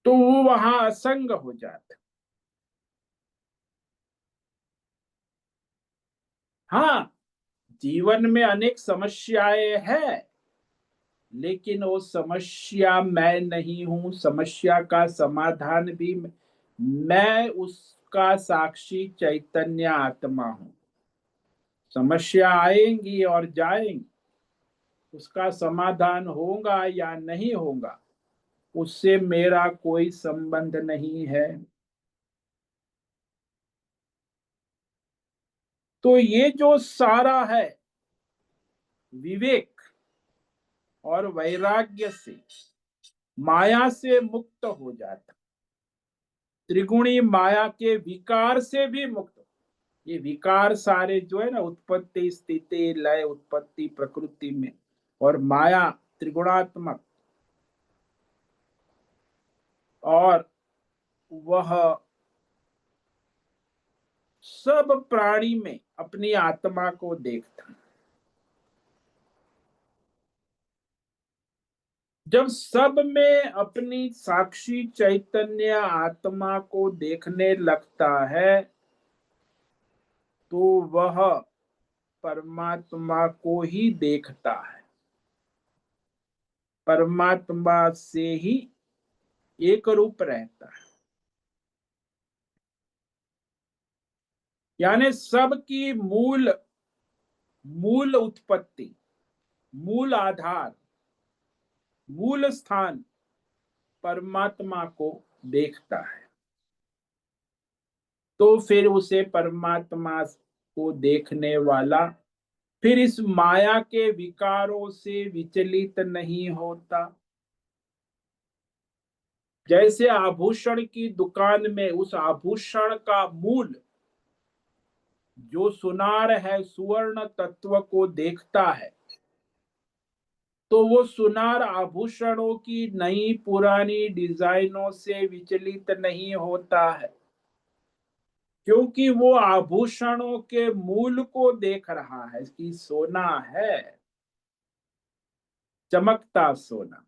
तो वो वहां असंग हो जाता। हाँ, जीवन में अनेक समस्याएं हैं, लेकिन वो समस्या मैं नहीं हूं, समस्या का समाधान भी मैं उसका साक्षी चैतन्य आत्मा हूं। समस्या आएंगी और जाएंगी, उसका समाधान होगा या नहीं होगा उससे मेरा कोई संबंध नहीं है। तो ये जो सारा है विवेक और वैराग्य से माया से मुक्त हो जाता, त्रिगुणी माया के विकार से भी मुक्त। ये विकार सारे जो है ना, उत्पत्ति स्थिति लय, उत्पत्ति प्रकृति में, और माया त्रिगुणात्मक, और वह सब प्राणी में अपनी आत्मा को देखता। जब सब में अपनी साक्षी चैतन्य आत्मा को देखने लगता है तो वह परमात्मा को ही देखता है, परमात्मा से ही एक रूप रहता है। यानी सबकी मूल मूल उत्पत्ति, मूल आधार, मूल स्थान परमात्मा को देखता है, तो फिर उसे परमात्मा को देखने वाला फिर इस माया के विकारों से विचलित नहीं होता। जैसे आभूषण की दुकान में उस आभूषण का मूल जो सुनार है, सुवर्ण तत्व को देखता है, तो वो सुनार आभूषणों की नई पुरानी डिजाइनों से विचलित नहीं होता है, क्योंकि वो आभूषणों के मूल को देख रहा है कि सोना है, चमकता सोना।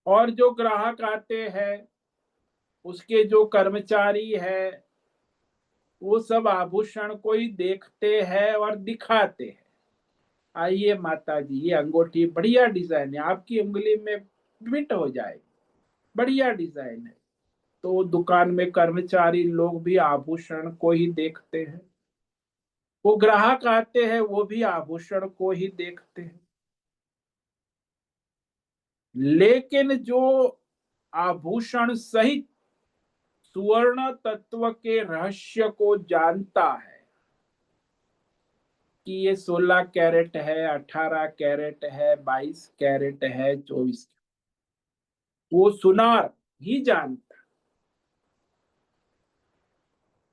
और जो ग्राहक आते हैं, उसके जो कर्मचारी है, वो सब आभूषण को ही देखते हैं और दिखाते हैं। आइए माता जी, ये अंगूठी बढ़िया डिजाइन है, आपकी उंगली में फिट हो जाएगी, बढ़िया डिजाइन है। तो दुकान में कर्मचारी लोग भी आभूषण को ही देखते हैं, वो ग्राहक आते हैं वो भी आभूषण को ही देखते हैं। लेकिन जो आभूषण सहित सुवर्ण तत्व के रहस्य को जानता है कि ये 16 कैरेट है, 18 कैरेट है, 22 कैरेट है, 24, वो सुनार ही जानता।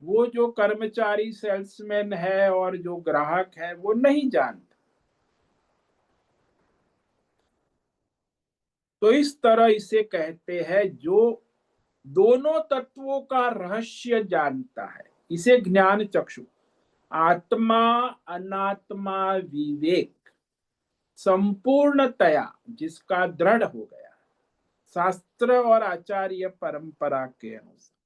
वो जो कर्मचारी सेल्समैन है और जो ग्राहक है वो नहीं जानता। तो इस तरह इसे कहते हैं जो दोनों तत्वों का रहस्य जानता है, इसे ज्ञान चक्षु, आत्मा अनात्मा विवेक संपूर्णतया जिसका दृढ़ हो गया शास्त्र और आचार्य परंपरा के अनुसार।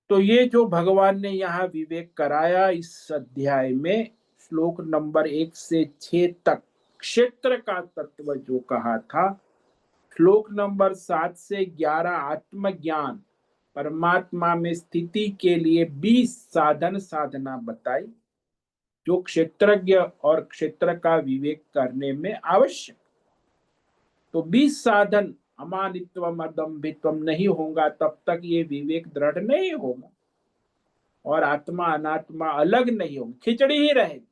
तो ये जो भगवान ने यहाँ विवेक कराया इस अध्याय में, श्लोक नंबर 1 से 6 तक क्षेत्र का तत्व जो कहा था, श्लोक नंबर 7 से 11 आत्मज्ञान, परमात्मा में स्थिति के लिए 20 साधन साधना बताई जो क्षेत्रज्ञ और क्षेत्र का विवेक करने में आवश्यक। तो 20 साधन अमानित्व अदम्भित्व नहीं होगा तब तक ये विवेक दृढ़ नहीं होगा और आत्मा अनात्मा अलग नहीं होगी, खिचड़ी ही रहेगी।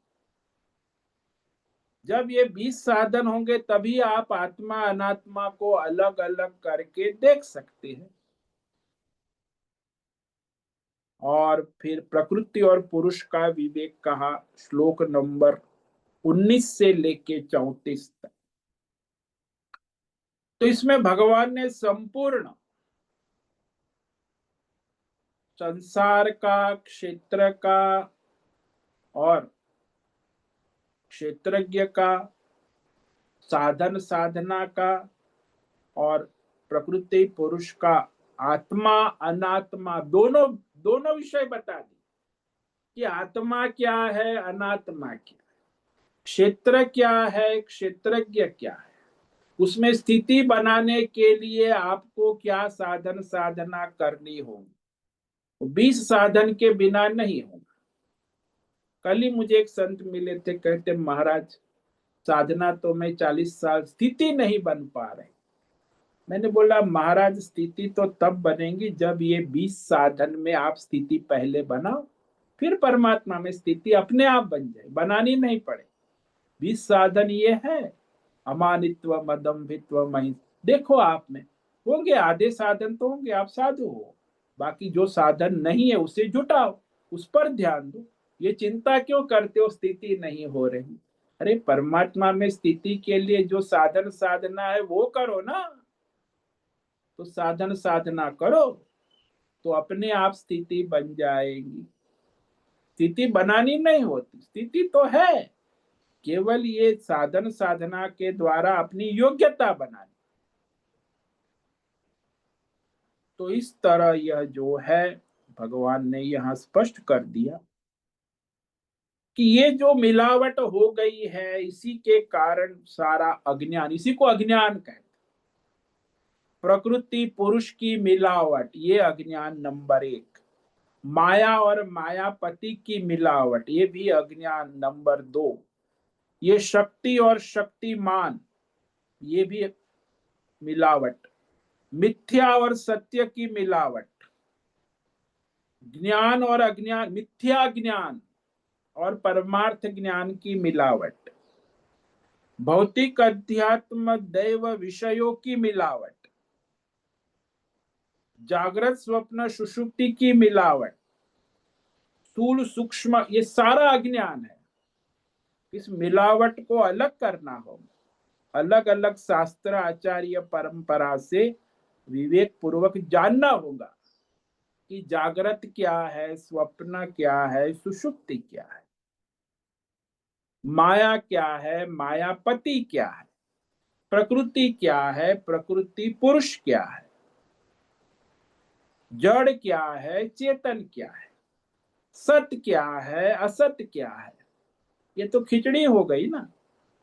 जब ये 20 साधन होंगे तभी आप आत्मा अनात्मा को अलग अलग करके देख सकते हैं। और फिर प्रकृति और पुरुष का विवेक कहा, श्लोक नंबर 19 से लेके 34 तक। तो इसमें भगवान ने संपूर्ण संसार का, क्षेत्र का और क्षेत्रज्ञ का, साधन साधना का और प्रकृति पुरुष का, आत्मा अनात्मा दोनों दोनों विषय बता दी कि आत्मा क्या है, अनात्मा क्या है, क्षेत्र क्या है, क्षेत्रज्ञ क्या है, उसमें स्थिति बनाने के लिए आपको क्या साधन साधना करनी होगी। 20 साधन के बिना नहीं होगा। कल ही मुझे एक संत मिले थे, कहते महाराज साधना तो मैं 40 साल, स्थिति नहीं बन पा रही। मैंने बोला महाराज स्थिति तो तब बनेगी जब ये 20 साधन में आप स्थिति पहले बनाओ, फिर परमात्मा में स्थिति अपने आप बन जाए, बनानी नहीं पड़े। 20 साधन ये है, अमानित्व अदम्भित्व महिं, देखो आप में होंगे, आधे साधन तो होंगे, आप साधु हो, बाकी जो साधन नहीं है उसे जुटाओ, उस पर ध्यान दो। ये चिंता क्यों करते हो स्थिति नहीं हो रही? अरे परमात्मा में स्थिति के लिए जो साधन साधना है वो करो ना। तो साधन साधना करो तो अपने आप स्थिति बन जाएगी। स्थिति बनानी नहीं होती, स्थिति तो है, केवल ये साधन साधना के द्वारा अपनी योग्यता बनानी। तो इस तरह यह जो है भगवान ने यहाँ स्पष्ट कर दिया कि ये जो मिलावट हो गई है इसी के कारण सारा अज्ञान, इसी को अज्ञान कहते हैं। प्रकृति पुरुष की मिलावट ये अज्ञान नंबर 1। माया और मायापति की मिलावट ये भी अज्ञान नंबर 2। ये शक्ति और शक्तिमान ये भी मिलावट। मिथ्या और सत्य की मिलावट, ज्ञान और अज्ञान, मिथ्या ज्ञान और परमार्थ ज्ञान की मिलावट, भौतिक अध्यात्म दैव विषयों की मिलावट, जागृत स्वप्न सुषुप्ति की मिलावट, स्थूल सूक्ष्म, ये सारा अज्ञान है। इस मिलावट को अलग करना होगा, अलग अलग शास्त्र आचार्य परंपरा से विवेक पूर्वक जानना होगा कि जागृत क्या है, स्वप्न क्या है, सुषुप्ति क्या है, माया क्या है, मायापति क्या है, प्रकृति क्या है, प्रकृति पुरुष क्या है, जड़ क्या है, चेतन क्या है, सत्य क्या है, असत्य क्या है। ये तो खिचड़ी हो गई ना।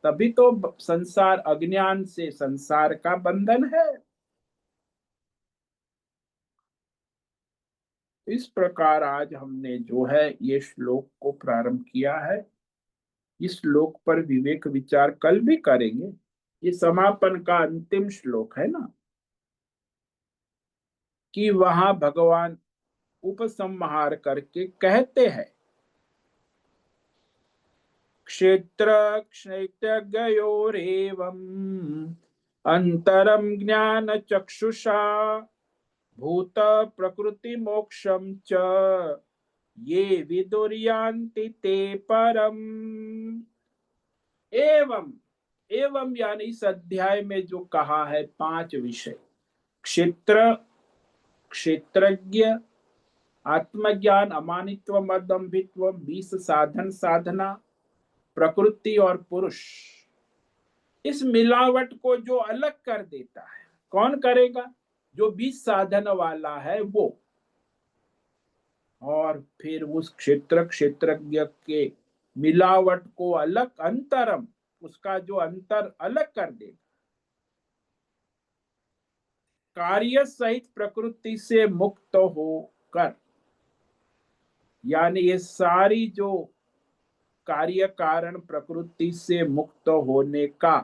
तभी तो संसार, अज्ञान से संसार का बंधन है। इस प्रकार आज हमने जो है ये श्लोक को प्रारंभ किया है। इस श्लोक पर विवेक विचार कल भी करेंगे। ये समापन का अंतिम श्लोक है ना, कि वहां भगवान उपसंहार करके कहते हैं, क्षेत्र क्षेत्रज्ञयोरेवम् अंतरम ज्ञान चक्षुषा भूत प्रकृति मोक्षम च ये विदुर्यान्ति ते परम। एवं, एवं यानी इस अध्याय में जो कहा है 5 विषय, क्षेत्र, क्षेत्रज्ञ, आत्मज्ञान, अमानित्व, मदम्भित्व, 20 साधन साधना, प्रकृति और पुरुष, इस मिलावट को जो अलग कर देता है कौन करेगा? जो 20 साधन वाला है वो। और फिर उस क्षेत्र क्षेत्रज्ञ के मिलावट को अलग, अंतरम, उसका जो अंतर अलग कर देगा। कार्य सहित प्रकृति से मुक्त होकर, यानी ये सारी जो कार्य कारण प्रकृति से मुक्त होने का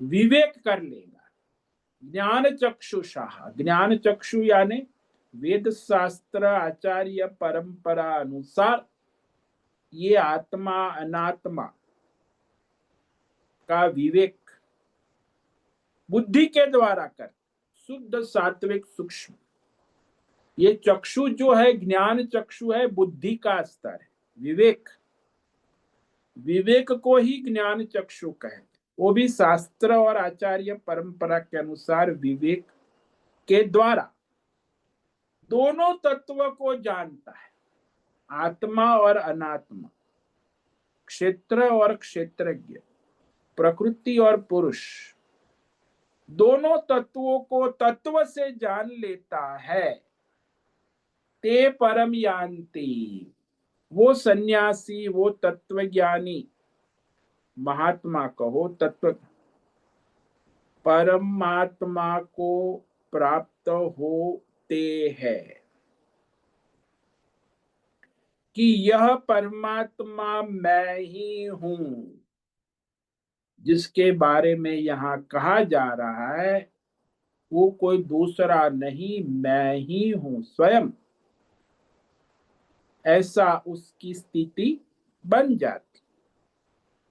विवेक कर लेगा। ज्ञान चक्षुषा, ज्ञान चक्षु यानी वेद शास्त्र आचार्य परंपरा अनुसार ये आत्मा अनात्मा का विवेक बुद्धि के द्वारा कर, शुद्ध सात्विक सूक्ष्म। ये चक्षु जो है, ज्ञान चक्षु है, बुद्धि का स्तर है। विवेक, विवेक को ही ज्ञान चक्षु कहते, वो भी शास्त्र और आचार्य परंपरा के अनुसार विवेक के द्वारा दोनों तत्व को जानता है, आत्मा और अनात्मा, क्षेत्र और क्षेत्रज्ञ, प्रकृति और पुरुष, दोनों तत्वों को तत्व से जान लेता है। ते परम यान्ति, वो सन्यासी, वो तत्वज्ञानी, महात्मा कहो, तत्व परमात्मा को प्राप्त होते हैं। कि यह परमात्मा मैं ही हूं, जिसके बारे में यहां कहा जा रहा है वो कोई दूसरा नहीं, मैं ही हूं स्वयं। ऐसा उसकी स्थिति बन जाती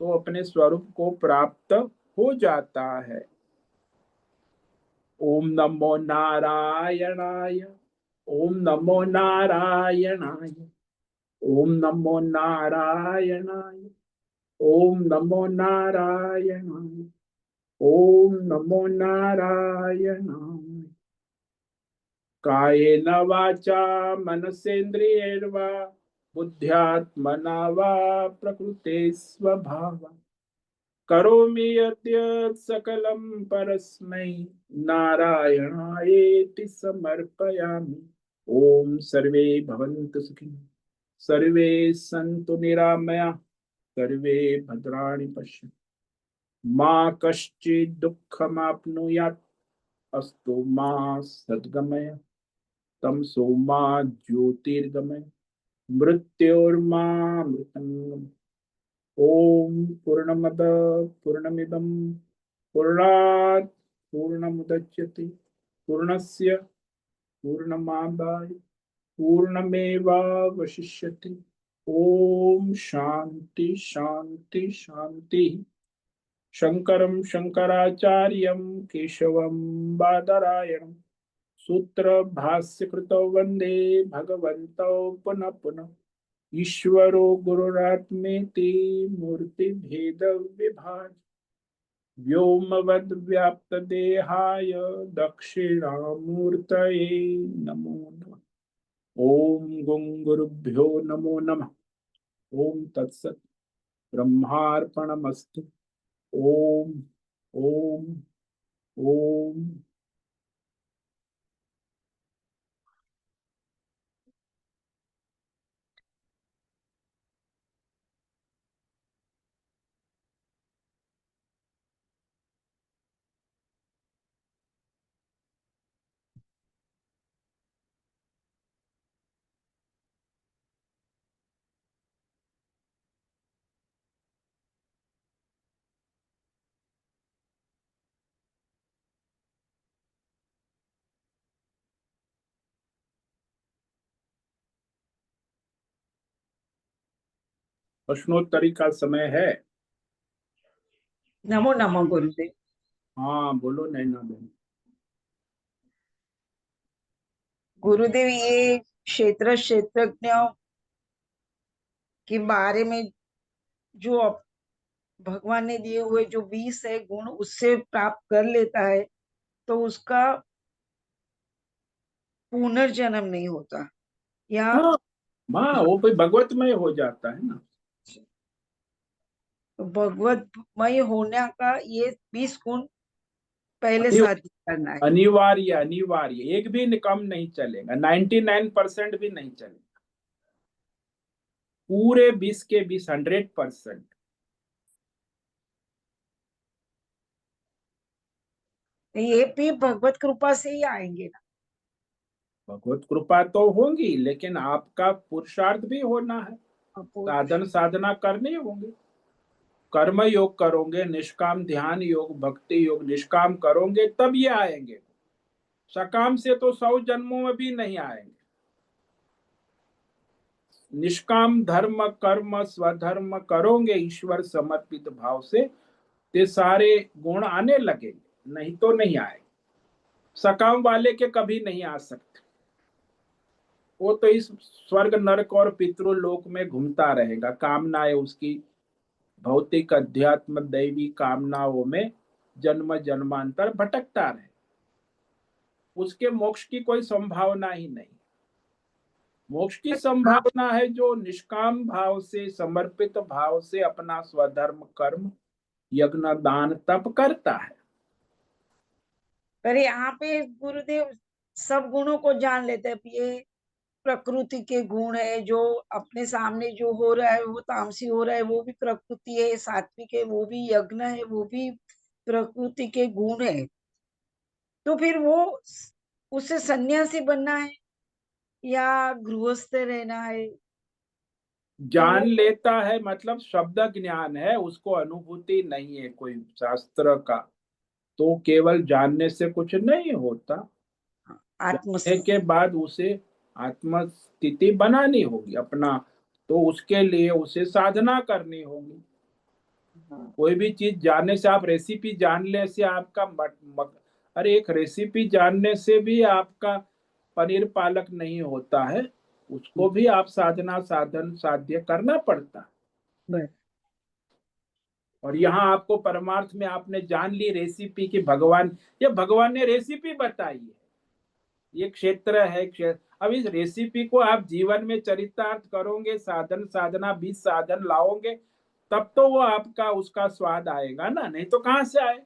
तो अपने स्वरूप को प्राप्त हो जाता है। ओम नमो नारायणाय, ओम नमो नारायणाय, ओम नमो नारायणाय, ओम नमो नारायणाय, ओम नमो नारायणाय। कायेन वाचा मनसेन्द्रियैर्वा बुद्ध्यात्मना वा प्रकृते स्वभावा करोमि यद्यत् सकलं परस्मै नारायणायेति समर्पयामि। ओम सर्वे भवन्तु सुखिनः, सर्वे सन्तु निरामया, सर्वे भद्राणि पश्यन्तु, मा कश्चित् दुःखमाप्नुयात्, अस्तु मा सद्गमय, तमसो मा ज्योतिर्गमय, मृत्योर्मा मृतङ्गमय। ओम पूर्णमद पूर्णमिदं पूर्णात् पूर्णमुदच्यते पूर्णस्य पूर्णमादाय पूर्णमेवावशिष्यते। ओम शांति शांति शांति। शंकरं शंकराचार्यं केशवं बादरायणं सूत्र भाष्य कृतौ वंदे भगवन्तौ पुनः पुनः। ईश्वरो गुरुरात्मेति मूर्ति भेद विभाग व्योमवद् देहाय दक्षिणामूर्तये नमो नमः। ओम गुं गुरुभ्यो नमो नमः। ओम तत्सत् ब्रह्मार्पणमस्तु। ओम ओम ओम। प्रश्नोत्तरी का समय है। नमो नमो गुरुदेव। हाँ बोलो नैना बहन। गुरुदेव, ये क्षेत्रज्ञ के बारे में जो भगवान ने दिए हुए जो 20 है गुण उससे प्राप्त कर लेता है तो उसका पुनर्जन्म नहीं होता, या हाँ हाँ, वो कोई भगवतमय हो जाता है ना। भगवतमय होने का ये 20 गुण पहले साधित करना है। अनिवार्य अनिवार्य, एक भी कम नहीं चलेगा, 99% भी नहीं चलेगा, पूरे 20 के 20, 100%। ये भी भगवत कृपा से ही आएंगे ना। भगवत कृपा तो होगी, लेकिन आपका पुरुषार्थ भी होना है, आपको साधन साधना करनी होंगे, कर्म योग करोगे, निष्काम ध्यान योग भक्ति योग निष्काम करोगे तब ये आएंगे। सकाम से तो 100 जन्मों में भी नहीं आएंगे। निष्काम धर्म कर्म स्वधर्म करोगे ईश्वर समर्पित भाव से, ते सारे गुण आने लगेंगे, नहीं तो नहीं आएंगे। सकाम वाले के कभी नहीं आ सकते, वो तो इस स्वर्ग नरक और पितृलोक में घूमता रहेगा, कामनाएं उसकी भौतिक अध्यात्म दैवी कामनाओं में जन्म जन्मांतर भटकता रहे, उसके मोक्ष की कोई संभावना ही नहीं। मोक्ष की संभावना है जो निष्काम भाव से समर्पित भाव से अपना स्वधर्म कर्म यज्ञ दान तप करता है। पर यहाँ पे गुरुदेव सब गुणों को जान लेते हैं। ये प्रकृति के गुण है, जो अपने सामने जो हो रहा है वो तामसी हो रहा है वो भी प्रकृति है, सात्विक है वो भी यज्ञ है वो भी प्रकृति के गुण है। तो फिर वो उसे सन्यासी बनना है या गृहस्थ रहना है? तो जान वो लेता है मतलब शब्द ज्ञान है, उसको अनुभूति नहीं है कोई शास्त्र का, तो केवल जानने से कुछ नहीं होता। आत्म जानने के बाद उसे आत्म स्थिति बनानी होगी अपना, तो उसके लिए उसे साधना करनी होगी। कोई भी चीज जानने से, आप रेसिपी जानने से आपका अरे एक रेसिपी जानने से भी आपका पनीर पालक नहीं होता है, उसको भी आप साधना साधन साध्य करना पड़ता है। बस। और यहाँ आपको परमार्थ में आपने जान ली रेसिपी कि भगवान, ये भगवान ने रेसिपी बताई है, ये क्षेत्र है, क्षेत्र। अब इस रेसिपी को आप जीवन में चरितार्थ करोगे, साधन साधना 20 साधन लाओगे, तब तो वो आपका उसका स्वाद आएगा ना, नहीं तो कहां से आए।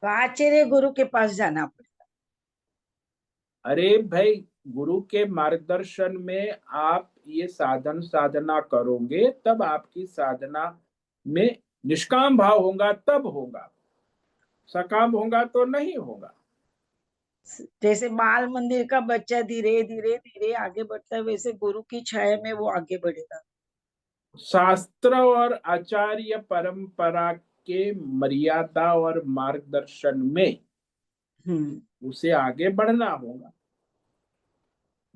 तो आचार्य गुरु के पास जाना पड़ता। अरे भाई, गुरु के मार्गदर्शन में आप ये साधन साधना करोगे, तब आपकी साधना में निष्काम भाव होगा, तब होगा। सकाम होगा तो नहीं होगा। जैसे बाल मंदिर का बच्चा धीरे धीरे धीरे आगे बढ़ता है, वैसे गुरु की छाया में वो आगे बढ़ेगा। शास्त्र और आचार्य परंपरा के मर्यादा और मार्गदर्शन में हम्म। उसे आगे बढ़ना होगा।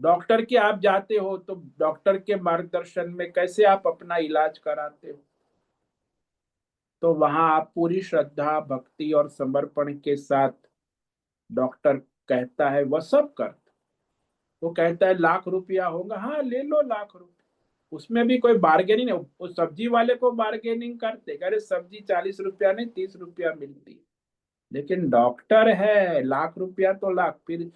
डॉक्टर के आप जाते हो तो डॉक्टर के मार्गदर्शन में कैसे आप अपना इलाज कराते हो, तो वहां आप पूरी श्रद्धा भक्ति और समर्पण के साथ, डॉक्टर कहता है वह सब कर। वो कहता है ₹1,00,000 होगा, हाँ ले लो ₹1,00,000। उसमें भी कोई बार्गेनिंग नहीं। वो सब्जी वाले को बार्गेनिंग करते, अरे सब्जी ₹40 नहीं ₹30 मिलती, लेकिन डॉक्टर है, ₹1,00,000 तो लाख। फिर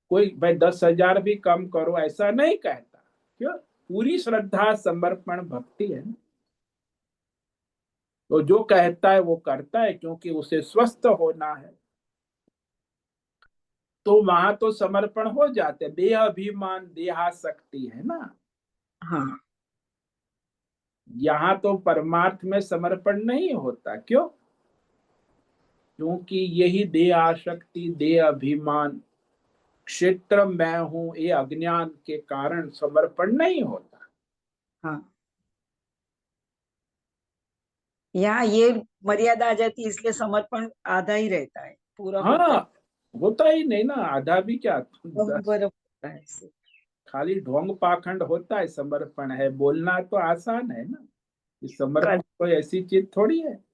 कोई भाई 10,000 भी कम करो ऐसा नहीं कहता। क्यों? पूरी श्रद्धा समर्पण भक्ति है ना। तो जो कहता है वो करता है, क्योंकि उसे स्वस्थ होना है। तो वहां तो समर्पण हो जाते, देह अभिमान देहासक्ति है ना। हाँ। यहाँ तो परमार्थ में समर्पण नहीं होता। क्यों? क्योंकि यही देह आसक्ति देह अभिमान क्षेत्र मैं हूं, ये अज्ञान के कारण समर्पण नहीं होता। हाँ, यहाँ ये मर्यादा आ जाती है, इसलिए समर्पण आधा ही रहता है, पूरा होता हाँ, है होता ही नहीं ना, आधा भी क्या, कम 10। बर्फ होता है इससे। खाली ढोंग पाखंड होता है, समर्पण है बोलना तो आसान है ना। इस समर्पण कर- कोई ऐसी चीज थोड़ी है।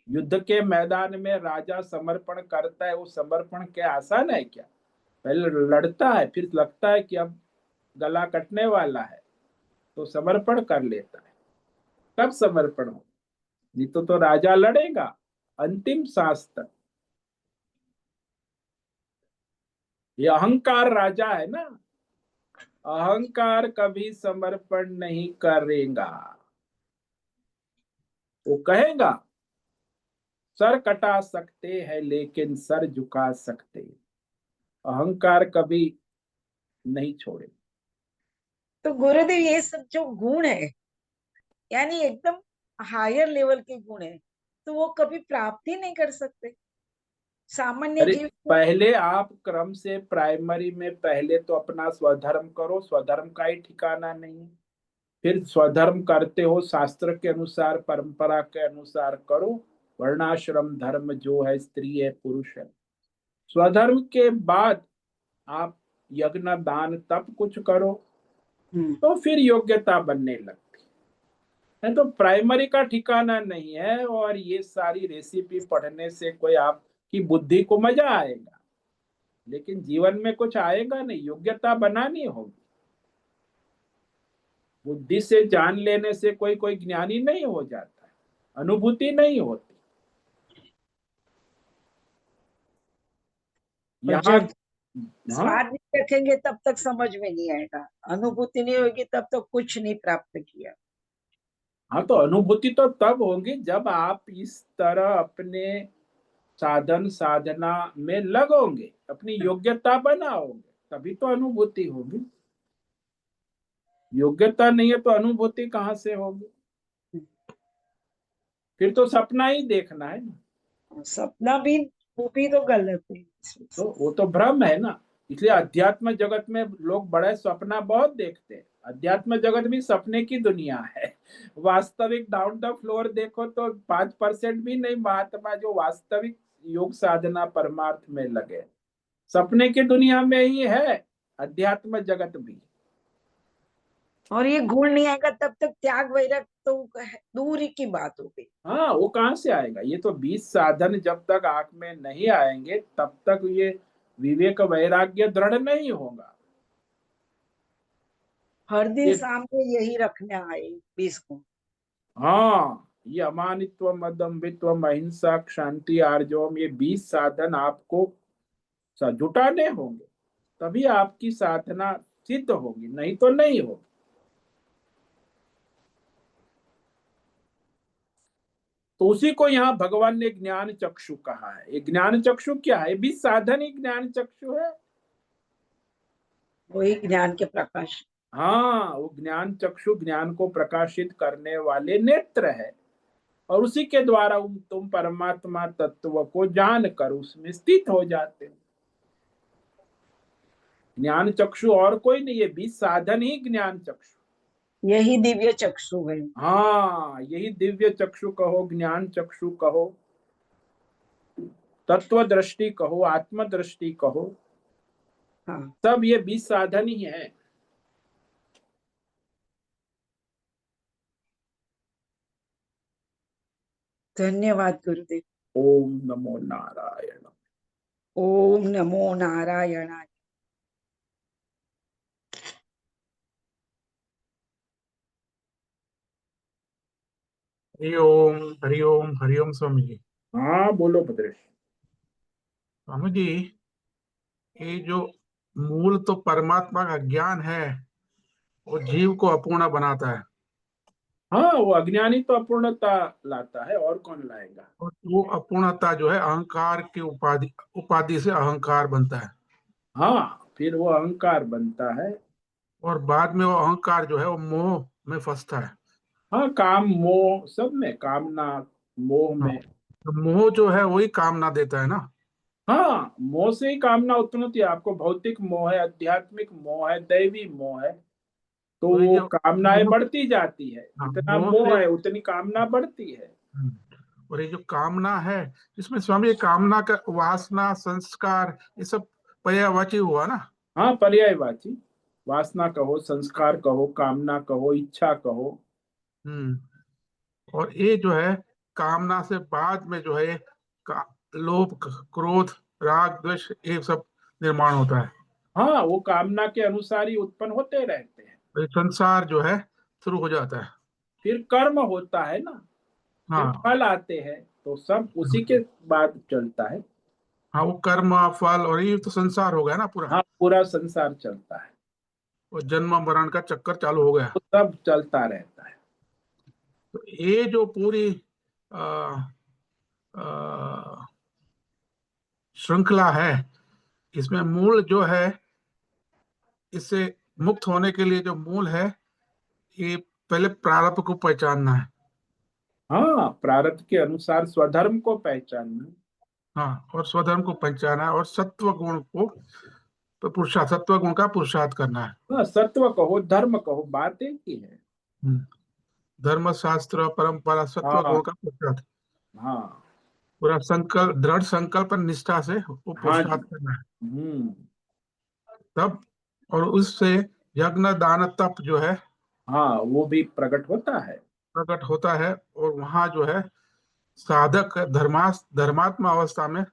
युद्ध के मैदान में राजा समर्पण करता है, वो समर्पण क्या आसान है क्या? पहले लड़ता है, फिर लगता है कि अब गला कटने वाला है, तो समर्पण कर लेता है। तब समर्पण हो, नहीं तो राजा लड़ेगा अंतिम सांस तक। ये अहंकार राजा है ना। अहंकार कभी समर्पण नहीं करेगा। वो कहेगा सर कटा सकते हैं लेकिन सर झुका सकते हैं। अहंकार कभी नहीं छोड़े। तो गुरुदेव ये सब जो गुण है, यानी एकदम हायर लेवल के गुण है, तो वो कभी प्राप्त ही नहीं कर सकते सामान्य अरे, जीव को। पहले आप क्रम से प्राइमरी में पहले तो अपना स्वधर्म करो, स्वधर्म का ही ठिकाना नहीं है। फिर स्वधर्म करते हो शास्त्र के अनुसार परंपरा के अनुसार करो। वर्णाश्रम धर्म जो है, स्त्री है पुरुष है। स्वधर्म के बाद आप यज्ञ दान तप कुछ करो, हम्म। तो फिर योग्यता बनने लगती है। तो प्राइमरी का ठिकाना नहीं है। और ये सारी रेसिपी पढ़ने से कोई आपकी बुद्धि को मजा आएगा, लेकिन जीवन में कुछ आएगा नहीं। योग्यता बनानी होगी। बुद्धि से जान लेने से कोई कोई ज्ञानी नहीं हो जाता है, अनुभूति नहीं होती। और यहाँ। जब हाँ। स्वाद नहीं रखेंगे तब तक समझ में नहीं आएगा, अनुभूति नहीं होगी तब तक कुछ नहीं प्राप्त किया। हाँ, तो अनुभूति तो तब होगी जब आप इस तरह अपने साधन साधना में लगोगे, अपनी योग्यता बनाओगे, तभी तो अनुभूति होगी। योग्यता नहीं है तो अनुभूति कहाँ से होगी? फिर तो सपना ही देखना है ना। सपना भी, वो भी तो गलत है तो वो तो भ्रम है ना। इसलिए अध्यात्म जगत में लोग बड़े सपना बहुत देखते हैं। अध्यात्म जगत भी सपने की दुनिया है। वास्तविक डाउन द फ्लोर देखो तो 5% भी नहीं महात्मा जो वास्तविक योग साधना परमार्थ में लगे। सपने की दुनिया में ही है अध्यात्म जगत भी। और ये गुण नहीं आएगा तब तक त्याग वैराग तो दूर ही की बात हो गई। हाँ, वो कहाँ से आएगा? ये तो 20 साधन जब तक आंख में नहीं आएंगे तब तक ये विवेक वैराग्य दृढ़ नहीं होगा। हर दिन ये। सामने यही रखने आए 20 गुण। हाँ, ये अमानित्व, मदम्बित्व, अहिंसा, शांति, आर्जवम, ये 20 साधन आपको जुटाने होंगे, तभी आपकी साधना सिद्ध होगी, नहीं तो नहीं होगी। तो उसी को यहाँ भगवान ने ज्ञान चक्षु कहा है। ये ज्ञान चक्षु क्या है? 20 साधन ही ज्ञान चक्षु है। वही ज्ञान के प्रकाश। हाँ, वो ज्ञान चक्षु ज्ञान को प्रकाशित करने वाले नेत्र है, और उसी के द्वारा तुम परमात्मा तत्व को जानकर उसमें स्थित हो जाते हो। ज्ञान चक्षु और कोई नहीं, ये 20 साधन ही ज्ञान चक्षु। यही दिव्य चक्षु है। हाँ, यही दिव्य चक्षु कहो, ज्ञान चक्षु कहो, तत्व दृष्टि कहो, आत्म दृष्टि कहो, हाँ, सब ये 20 साधन ही है। धन्यवाद गुरुदेव। ओम नमो नारायण। ओम नमो नारायणाय। हरि ओम, हरि ओम स्वामी जी। हाँ बोलो भद्रेश। स्वामी जी, ये जो मूल तो परमात्मा का ज्ञान है, वो जीव को अपूर्ण बनाता है, हाँ, वो अज्ञानी तो अपूर्णता लाता है, और कौन लाएगा। और वो अपूर्णता जो है अहंकार की उपाधि उपाधि से अहंकार बनता है, हाँ, फिर वो अहंकार बनता है। और बाद में वो अहंकार जो है वो मोह में फंसता है। हाँ, काम मोह सब में, कामना मोह हाँ, में। तो मोह जो है वही कामना देता है ना। हाँ, मोह से ही कामना उत्पन्न होती है। आपको भौतिक मोह है, आध्यात्मिक मोह है, दैवी मोह है, तो तो ये वो जो कामनाएं मोह, बढ़ती जाती है। हाँ, जितना मोह मोह से, है उतनी कामना बढ़ती है। और ये जो कामना है, इसमें स्वामी ये कामना का वासना संस्कार ये सब पर्यायवाची हुआ ना। हाँ, पर्यायवाची। वासना कहो, संस्कार कहो, कामना कहो, इच्छा कहो। हम्म और ये जो है कामना से बाद में जो है लोभ, क्रोध, राग, द्वेष ये सब निर्माण होता है। हाँ, वो कामना के अनुसार ही उत्पन्न होते रहते हैं। तो ये संसार जो है शुरू हो जाता है। फिर कर्म होता है ना, फिर हाँ, फल आते हैं, तो सब उसी के बाद चलता है। हाँ, वो कर्म फल और ये तो संसार हो गया ना पूरा। हाँ, पूरा संसार चलता है, वो जन्म मरण का चक्कर चालू हो गया। तो सब चलता रहता है। तो ये जो पूरी आ, आ, श्रृंखला है, इसमें मूल जो है, इससे मुक्त होने के लिए जो मूल है, ये पहले प्रारब्ध को पहचानना है। हाँ, प्रारब्ध के अनुसार स्वधर्म को पहचानना। हाँ, और स्वधर्म को पहचाना है, और सत्व गुण को तो पुरुषार्थ, सत्व गुण का पुरुषार्थ करना है। हाँ, सत्व कहो, धर्म कहो, बात एक ही है। हम्म, धर्म शास्त्र परंपरा सत्व हाँ। गुण का पुरुषार्थ, हाँ। पूरा संकल्प, दृढ़ संकल्प और निष्ठा से वो हाँ जी। पुरुषार्थ करना है। हम्म। तब, और उससे यज्ञ दान तप जो है हाँ, वो भी प्रकट होता है। प्रकट होता है, और वहां जो है साधक धर्मात्मा अवस्था में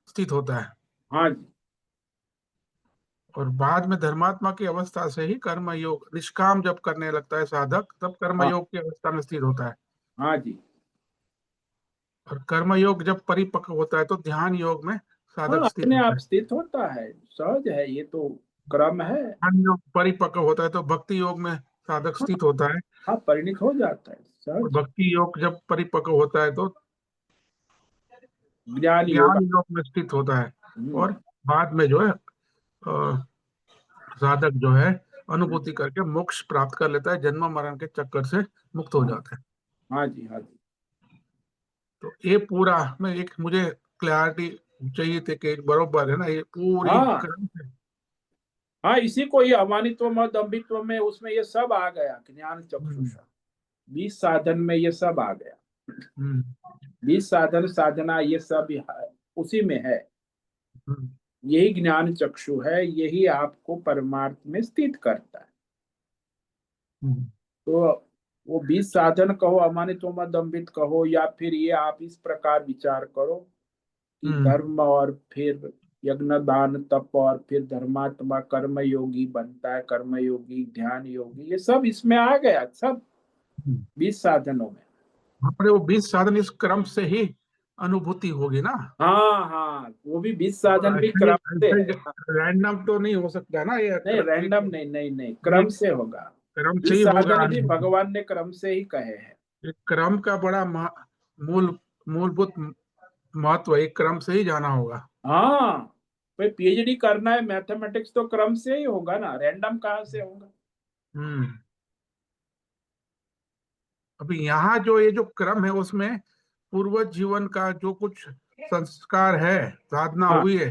स्थित होता है। हाँ जी। और बाद में धर्मात्मा की अवस्था से ही कर्म योग निष्काम जब करने लगता है साधक, तब कर्म हाँ। योग की अवस्था में स्थित होता है। हाँ जी। और कर्म योग जब परिपक्व होता है तो ध्यान योग में हाँ, साधक स्थित अपने होता आप है। स्थित होता है, सहज है, ये तो क्रम है। ध्यान योग परिपक्व होता है तो भक्ति योग में साधक हाँ। स्थित होता है। हाँ, परिणित हो जाता है, और सहज। भक्ति योग जब परिपक्व होता है तो ज्ञान योग। ज्ञान योग में स्थित होता है। हम्म। और बाद में जो है साधक जो है अनुभूति करके मोक्ष प्राप्त कर लेता है, जन्म मरण के चक्कर से मुक्त हो हाँ। जाता है। हाँ जी। हाँ जी। तो ये पूरा में एक मुझे क्लैरिटी चाहिए थी कि बरोबर है ना ये पूरी हाँ। क्रम है। हाँ, इसी को ये अमानित्व मद अम्बित्व में, उसमें ये सब आ गया, ज्ञान हम्म, चक्षुषा। 20 साधन में ये सब आ गया। हम्म, 20 साधन साधना ये सब उसी में है। हम्म, यही ज्ञान चक्षु है, यही आपको परमार्थ में स्थित करता है। हम्म, तो वो 20 साधन कहो, अमानित्व मद अम्बित कहो, या फिर ये आप इस प्रकार विचार करो कि हम्म, धर्म और फिर यज्ञ दान तप और फिर धर्मात्मा कर्म योगी बनता है, कर्म योगी ध्यान योगी, ये सब इसमें आ गया, सब हम्म। 20 साधनों में। हमारे वो 20 साधन इस क्रम से ही अनुभूति होगी ना। हाँ हाँ, वो भी 20 साधन भी ऐसे क्रम से है। रैंडम तो नहीं हो सकता ना ये नहीं, रैंडम नहीं, नहीं नहीं, क्रम से होगा। क्रम से 20 ही होगा साधन भी अनुभूति। भगवान ने क्रम से ही कहे हैं। एक क्रम का बड़ा मूलभूत महत्व एक क्रम से ही जाना होगा। हाँ, भाई पीएचडी करना है मैथमेटिक्स तो क्रम से ही होगा ना, रैंडम कहाँ से होगा। हम्म। अभी यहाँ जो ये जो क्रम है उसमें पूर्व जीवन का जो कुछ संस्कार है, साधना हाँ, हुई है,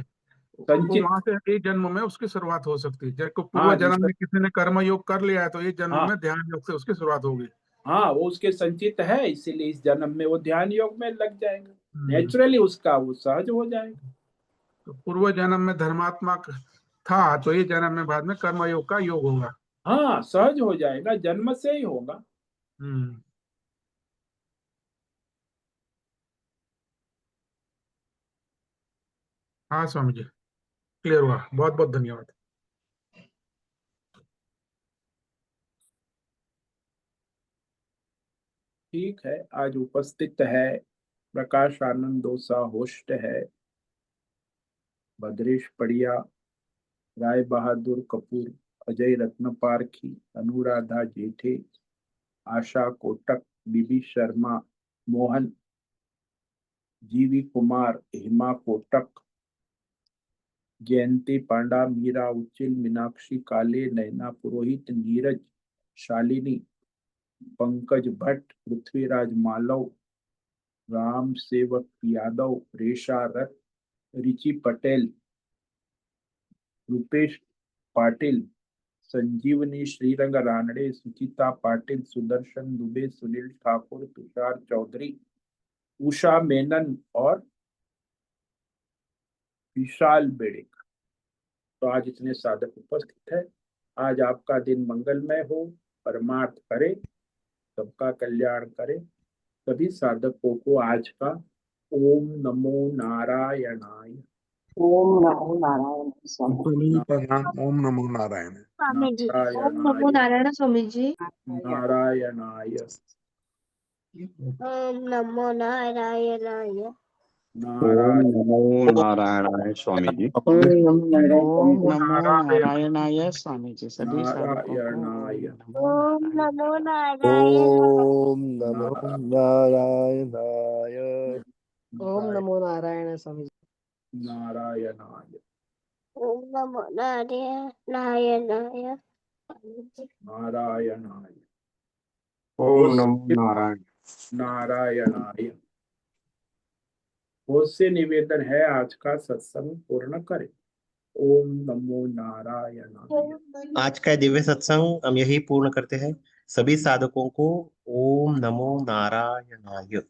वो संचित। वहां से एक जन्म में उसकी शुरुआत हो सकती है। जैसे पूर्व हाँ जन्म जैसे, में किसी ने कर्म योग कर लिया है तो ये जन्म हाँ में ध्यान योग से उसकी शुरुआत होगी। हाँ, वो उसके संचित है, इसीलिए इस जन्म में वो ध्यान योग में लग जाएगा। हम्म। नेचुरली उसका वो सहज हो जाएगा। तो पूर्व जन्म में धर्मात्मा था तो ये जन्म में बाद में कर्म योग का योग होगा। हाँ, सहज हो जाएगा, जन्म से ही होगा। हम्म। हाँ स्वामी जी, क्लियर हुआ, बहुत बहुत धन्यवाद। ठीक है, आज उपस्थित है प्रकाश आनंद डोसा, होस्ट है भद्रेश पड़िया, राय बहादुर कपूर, अजय रत्न पारखी, अनुराधा जेठे, आशा कोटक, बीबी शर्मा, मोहन, जीवी कुमार, हेमा कोटक, जयंती पांडा, मीरा उच्चिल, मीनाक्षी काले, नैना पुरोहित, नीरज, शालिनी, पंकज भट्ट, पृथ्वीराज मालव, राम सेवक यादव, रेशा रथ, रिची पटेल, रूपेश पाटिल, संजीवनी श्रीरंग रानड़े, सुचिता पाटिल, सुदर्शन दुबे, सुनील ठाकुर, तुषार चौधरी, उषा मेनन और विशाल बेड़े। तो आज इतने साधक उपस्थित है। आज आपका दिन मंगलमय हो, परमार्थ करे, सबका कल्याण करे। सभी साधकों को आज का ओम नमो नारायणाय, ओम नमो नारायण स्वामी। स्वामी प्रणाम। ओम नमो नारायण। स्वामी जी, ओम नमो नारायणाय, नारायण स्वामी जी। नारायणाय, ओम नमो नारायणाय। ओम नारायण, नमो नारायणाय स्वामी जी। ओम नमो नारायण ओम स्वामी। नमो नारायणाय स्वामी जी। सभी साधकों को नारायणाय, ओम नमो ओम नारायण। नमो नारायण। ओम नमो नारायण, नारायणाय। ओम नमो नारायण स्वामी। नारायणाय, ओम नमो नारायणाय। नारायणाय, ओम नमो नारायण। नारायणाय। बहुत से निवेदन है, आज का सत्संग पूर्ण करें। ओम नमो नारायणाय। आज का दिव्य सत्संग हम यही पूर्ण करते हैं। सभी साधकों को ओम नमो नारायणाय।